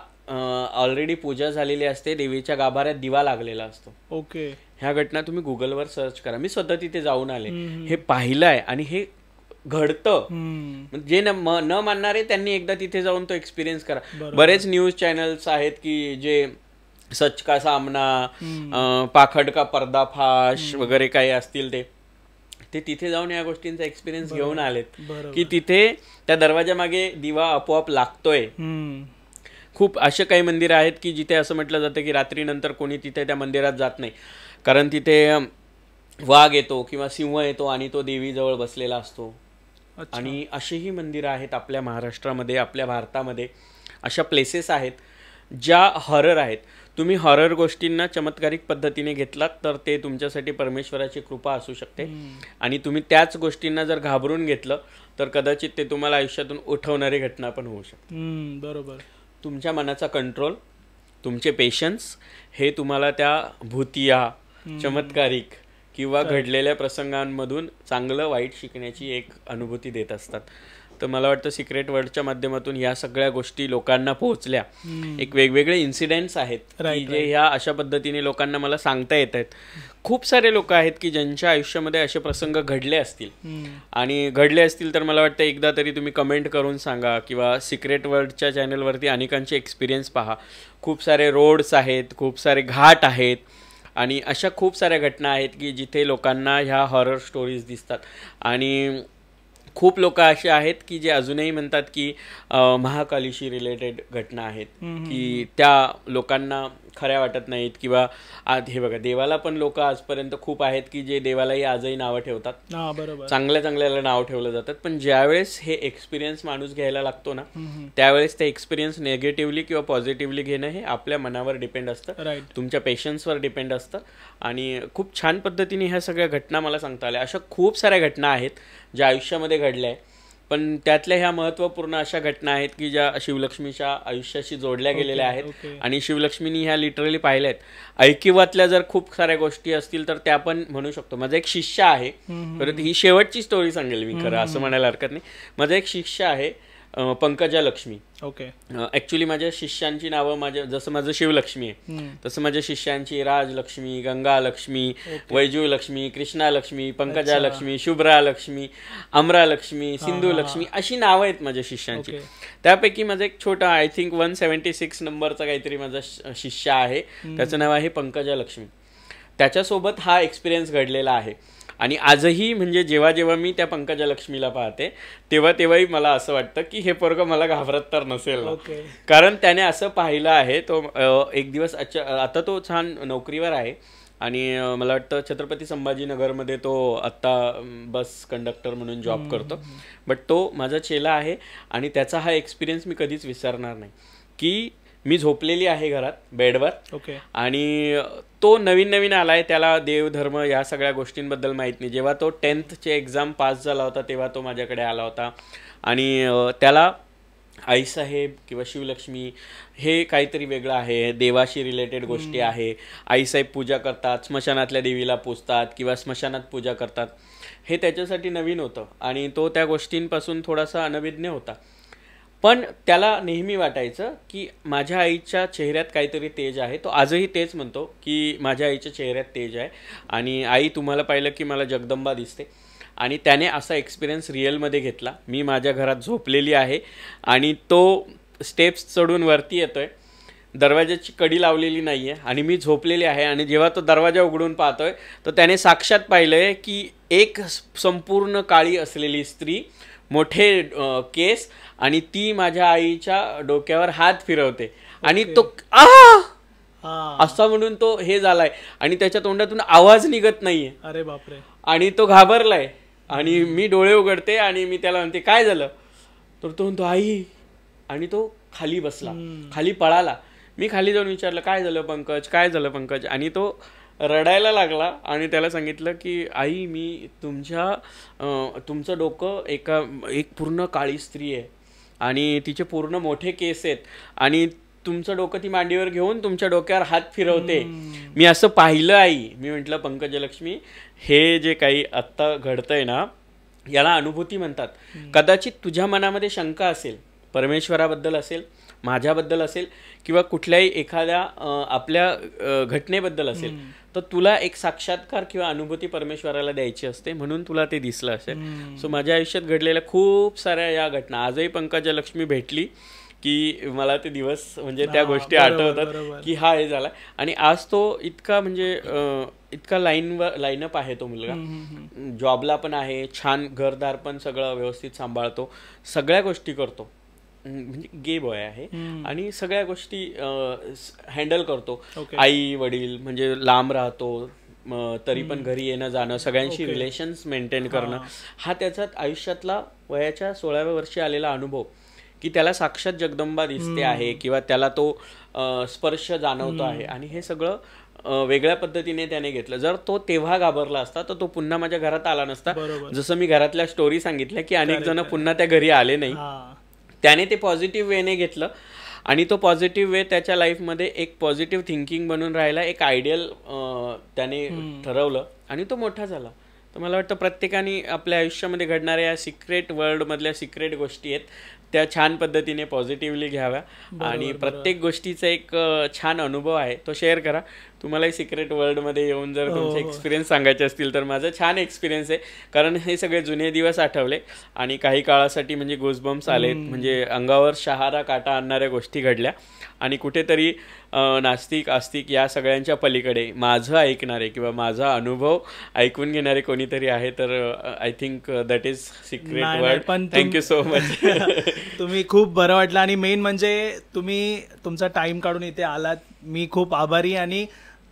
ऑलरेडी पूजा झालेली असते, देवीच्या गाभाऱ्यात दिवा लागलेला असतो. ओके. ह्या घटना तुम्ही गुगलवर सर्च करा. मी स्वतः तिथे जाऊन आले, हे पाहिलंय आणि हे घडतं. जे न मानणारे त्यांनी एकदा तिथे जाऊन तो एक्सपिरियन्स करा. बरेच न्यूज चॅनल्स आहेत की जे सच का सामना, पाखड का पर्दाफाश वगैरे काही असतील ते तिथे जाऊन या गोष्टींचा एक्सपिरियन्स घेऊन आलेत की तिथे त्या दरवाजामागे दिवा आपोआप लागतोय. खूप असे काही मंदिर आहेत की जिथे असं म्हटलं जातं की रात्रीनंतर कोणी तिथे त्या मंदिरात जात नाही, कारण तिथे वाघ येतो किंवा सिंह येतो आणि तो देवीजवळ बसलेला असतो. आणि असेही मंदिरं आहेत आपल्या महाराष्ट्रामध्ये, आपल्या भारतामध्ये. अशा प्लेसेस आहेत ज्या हॉरर आहेत. तुम्ही हॉरर गोष्टींना चमत्कारिक पद्धतीने घेतलात तर ते तुमच्यासाठी परमेश्वराची कृपा असू शकते. आणि तुम्ही त्याच गोष्टींना जर घाबरून घेतलं तर कदाचित ते तुम्हाला आयुष्यातून उठवणारी घटना पण होऊ शकते. बरोबर. तुमच्या मनाचा कंट्रोल तुमचे पेशन्स हे तुम्हाला त्या भूतिया, चमत्कारिक किंवा घडलेल्या प्रसंगांमधून चांगलं वाईट शिकण्याची एक अनुभूती देत असतात. तर मला वाटतं सिक्रेट वर्ल्डच्या माध्यमातून ह्या सगळ्या गोष्टी लोकांना पोहोचल्या. एक वेगवेगळे इन्सिडेंट्स आहेत की जे ह्या अशा पद्धतीने लोकांना मला सांगता येत आहेत. खूप सारे लोक आहेत की ज्यांच्या आयुष्यामध्ये असे प्रसंग घडले असतील आणि घडले असतील तर मला वाटतं एकदा तरी तुम्ही कमेंट करून सांगा किंवा सिक्रेट वर्ल्डच्या चॅनलवरती अनेकांचे एक्सपिरियन्स पहा. खूप सारे रोड्स आहेत, खूप सारे घाट आहेत आणि अशा खूप साऱ्या घटना आहेत की जिथे लोकांना ह्या हॉरर स्टोरीज दिसतात. आणि खूप लोक असे आहेत की जे अजूनही म्हणतात की महाकालीशी रिलेटेड घटना आहेत की त्या लोकांना खऱ्या वाटत नाहीत. किंवा आज हे बघा, देवाला पण लोक आजपर्यंत खूप आहेत की जे देवालाही आजही नावं ठेवतात, चांगल्या चांगल्याला नाव ठेवलं जातात. पण ज्यावेळेस हे एक्सपिरियन्स माणूस घ्यायला लागतो ना, त्यावेळेस ते एक्सपिरियन्स नेगेटिव्हली किंवा पॉझिटिव्हली घेणं हे आपल्या मनावर डिपेंड असतं, तुमच्या पेशन्सवर डिपेंड असतं. आणि खूप छान पद्धतीने ह्या सगळ्या घटना मला सांगता आल्या. अशा खूप साऱ्या घटना आहेत ज्या आयुष्यामध्ये घडल्या आहे, पण त्यातल्या ह्या महत्त्वपूर्ण अशा घटना आहेत की ज्या शिवलक्ष्मीच्या आयुष्याशी जोडल्या गेलेल्या आहेत. आणि शिवलक्ष्मीनी ह्या लिटरली पाहिल्या आहेत. ऐकिवातल्या जर खूप साऱ्या गोष्टी असतील तर त्या पण म्हणू शकतो. माझा एक शिष्य आहे, परत ही शेवटची स्टोरी सांगेल मी, खरं असं म्हणायला हरकत नाही. माझा एक शिष्य आहे पंकजा लक्ष्मी. ऍक्च्युली माझ्या शिष्यांची नावं जसं माझं शिवलक्ष्मी आहे तसं माझ्या शिष्यांची राजलक्ष्मी, गंगा लक्ष्मी, वैजू लक्ष्मी, कृष्णा लक्ष्मी, पंकजा लक्ष्मी, शुभ्रा लक्ष्मी, अमरा लक्ष्मी, सिंधू लक्ष्मी अशी नावं आहेत माझ्या शिष्यांची. त्यापैकी माझं एक छोटा आय थिंक 176 नंबरचा काहीतरी माझा शिष्य आहे, त्याचं नाव आहे पंकजा लक्ष्मी. त्याच्यासोबत हा एक्सपिरियन्स घडलेला आहे. आणि आजही म्हणजे जेव्हा जेव्हा मी त्या पंकजा लक्ष्मीला पाहते तेव्हाही मला असं वाटतं की हे पोरगं मला घाबरत तर नसेल, कारण त्याने असं पाहिलं आहे. तो एक दिवस आता तो छान नोकरीवर आहे आणि मला वाटतं छत्रपती संभाजीनगरमध्ये तो आत्ता बस कंडक्टर म्हणून जॉब करतो. बट तो माझा चेला आहे आणि त्याचा हा एक्सपिरियन्स मी कधीच विसरणार नाही की मी झोपलेली आहे घरात बेडवर आणि तो नवीन आलाय, त्याला देवधर्म या सगळ्या गोष्टींबद्दल माहीत नाही. जेव्हा तो 10th एक्झाम पास झाला होता तेव्हा तो माझ्याकडे आला होता आणि त्याला आईसाहेब किंवा शिवलक्ष्मी हे काहीतरी वेगळं आहे, देवाशी रिलेटेड गोष्टी आहे. आईसाहेब पूजा करतात, स्मशानातल्या देवीला पूजतात किंवा स्मशानात पूजा करतात, हे त्याच्यासाठी नवीन होतं आणि तो त्या गोष्टींपासून थोडासा अनभिज्ञ होता. पण त्याला नेहमी वाटायचं की माझ्या आईच्या चेहऱ्यात काहीतरी तेज आहे. तो आजही तेच म्हणतो की माझ्या आईच्या चेहऱ्यात तेज आहे आणि आई तुम्हाला पाहिलं की मला जगदंबा दिसते. आणि त्याने असा एक्सपिरियन्स रिअलमध्ये घेतला. मी माझ्या घरात झोपलेली आहे आणि तो स्टेप्स चढून वरती येतोय, दरवाजाची कडी लावलेली नाही आहे आणि मी झोपलेली आहे. आणि जेव्हा तो दरवाजा उघडून पाहतोय तर त्याने साक्षात पाहिलंय की एक संपूर्ण काळी असलेली स्त्री, मोठे केस, आणि ती माझ्या आईच्या डोक्यावर हात फिरवते आणि तो असा म्हणून तो हे झालाय आणि त्याच्या तोंडातून आवाज निघत नाहीये. अरे बापरे. आणि तो घाबरलाय आणि मी डोळे उघडते आणि मी त्याला म्हणते काय झालं, तर तो म्हणतो आई, आणि तो खाली बसला, खाली पळाला. मी खाली जाऊन विचारलं काय झालं पंकज, काय झालं पंकज, आणि तो रडायला लागला आणि त्याला सांगितलं की आई मी तुमचं डोकं एक पूर्ण काळी स्त्री आहे आणि तिचे पूर्ण मोठे केस आहेत आणि तुमचं डोकं ती मांडीवर घेऊन तुमच्या डोक्यावर हात फिरवते, मी असं पाहिलं आई. मी म्हटलं पंकजलक्ष्मी, हे जे काही आत्ता घडतंय ना याला अनुभूती म्हणतात. कदाचित तुझ्या मनामध्ये शंका असेल, परमेश्वराबद्दल असेल, माझ्याबद्दल असेल किंवा कुठल्याही एखाद्या आपल्या घटनेबद्दल असेल, तर तुला एक साक्षात्कार किंवा अनुभूती परमेश्वराला द्यायची असते, म्हणून तुला ते दिसलं असेल. सो माझ्या आयुष्यात घडलेल्या खूप साऱ्या या घटना आजही पंकजलक्ष्मी भेटली की मला ते दिवस म्हणजे त्या गोष्टी आठवतात की हा हे झाला. आणि आज तो इतका म्हणजे इतका लाईनअप आहे तो मुलगा, जॉबला पण आहे, छान घरदार पण सगळं व्यवस्थित सांभाळतो, सगळ्या गोष्टी करतो, म्हणजे गे बॉय आहे आणि सगळ्या गोष्टी हँडल करतो. आई वडील म्हणजे लांब राहतो तरी पण घरी येणं जाणं, सगळ्यांशी रिलेशन्स मेंटेन करणं, हा त्याचा आयुष्यातला वयाच्या 16व्या वर्षी आलेला अनुभव की त्याला साक्षात जगदंबा दिसते आहे किंवा त्याला तो स्पर्श जाणवतो आहे. आणि हे सगळं वेगळ्या पद्धतीने त्याने घेतलं. जर तो तेव्हा घाबरला असता तर तो पुन्हा माझ्या घरात आला नसता. जसं मी घरातल्या स्टोरी सांगितल्या की अनेक जण पुन्हा त्या घरी आले नाही, त्याने ते पॉझिटिव्ह वेने घेतलं आणि तो पॉझिटिव्ह वे त्याच्या लाईफमध्ये एक पॉझिटिव्ह थिंकिंग बनून राहिला, एक आयडियल त्याने ठरवलं आणि तो मोठा झाला. तर मला वाटतं प्रत्येकाने आपल्या आयुष्यामध्ये घडणाऱ्या या सिक्रेट वर्ल्डमधल्या सिक्रेट गोष्टी आहेत त्या छान पद्धतीने पॉझिटिव्हली घ्याव्या आणि प्रत्येक गोष्टीचा एक छान अनुभव आहे तो शेअर करा. तुम्हालाही सिक्रेट वर्ल्डमध्ये येऊन जर तुमचे एक्सपिरियन्स सांगायचे असतील तर माझा छान एक्सपिरियन्स आहे, कारण हे सगळे जुने दिवस आठवले आणि काही काळासाठी म्हणजे गोजबम्स आलेत, म्हणजे अंगावर शहारा काटा आणणाऱ्या गोष्टी घडल्या आणि कुठेतरी नास्तिक आस्तिक या सगळ्यांच्या पलीकडे माझं ऐकणारे किंवा माझा अनुभव ऐकून घेणारे कोणीतरी आहे. तर I think that is secret world. Thank you so much. तुम्ही खूप बरं वाटलं आणि मेन म्हणजे तुम्ही तुमचा टाइम काढून इथे आलात, मी खूप आभारी. आणि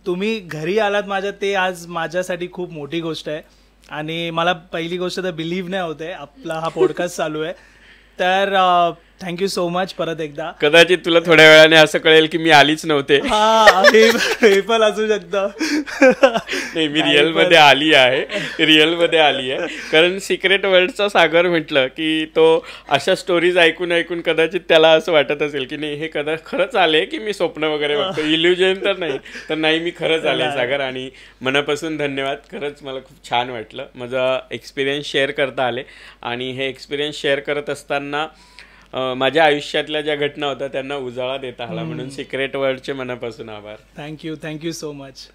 तुम्ही घरी आलात माझ्या, ते आज माझ्यासाठी खूप मोठी गोष्ट आहे. आणि मला पहिली गोष्ट तर बिलीव्ह नाही होते आपला हा पॉडकास्ट चालू आहे. तर थँक्यू सो मच परत एकदा. कदाचित तुला थोड्या वेळाने असं कळेल की मी आलीच नव्हते. हे पण असू शकतं. नाही, मी रिअलमध्ये आली आहे, रिअलमध्ये आली आहे. कारण सिक्रेट वर्ल्डचा सागर म्हटलं की तो अशा स्टोरीज ऐकून ऐकून कदाचित त्याला असं वाटत असेल की नाही हे खरंच आले की मी स्वप्न वगैरे बघतो, इल्युजन तर नाही. तर नाही, मी खरंच आले सागर. आणि मनापासून धन्यवाद. खरंच मला खूप छान वाटलं, माझा एक्सपिरियन्स शेअर करता आले. आणि हे एक्सपिरियन्स शेअर करत असताना माझ्या आयुष्यातल्या ज्या घटना होत्या त्यांना उजाळा देता आला, म्हणून सिक्रेट वर्ल्डचे मनापासून आभार. Thank you so much.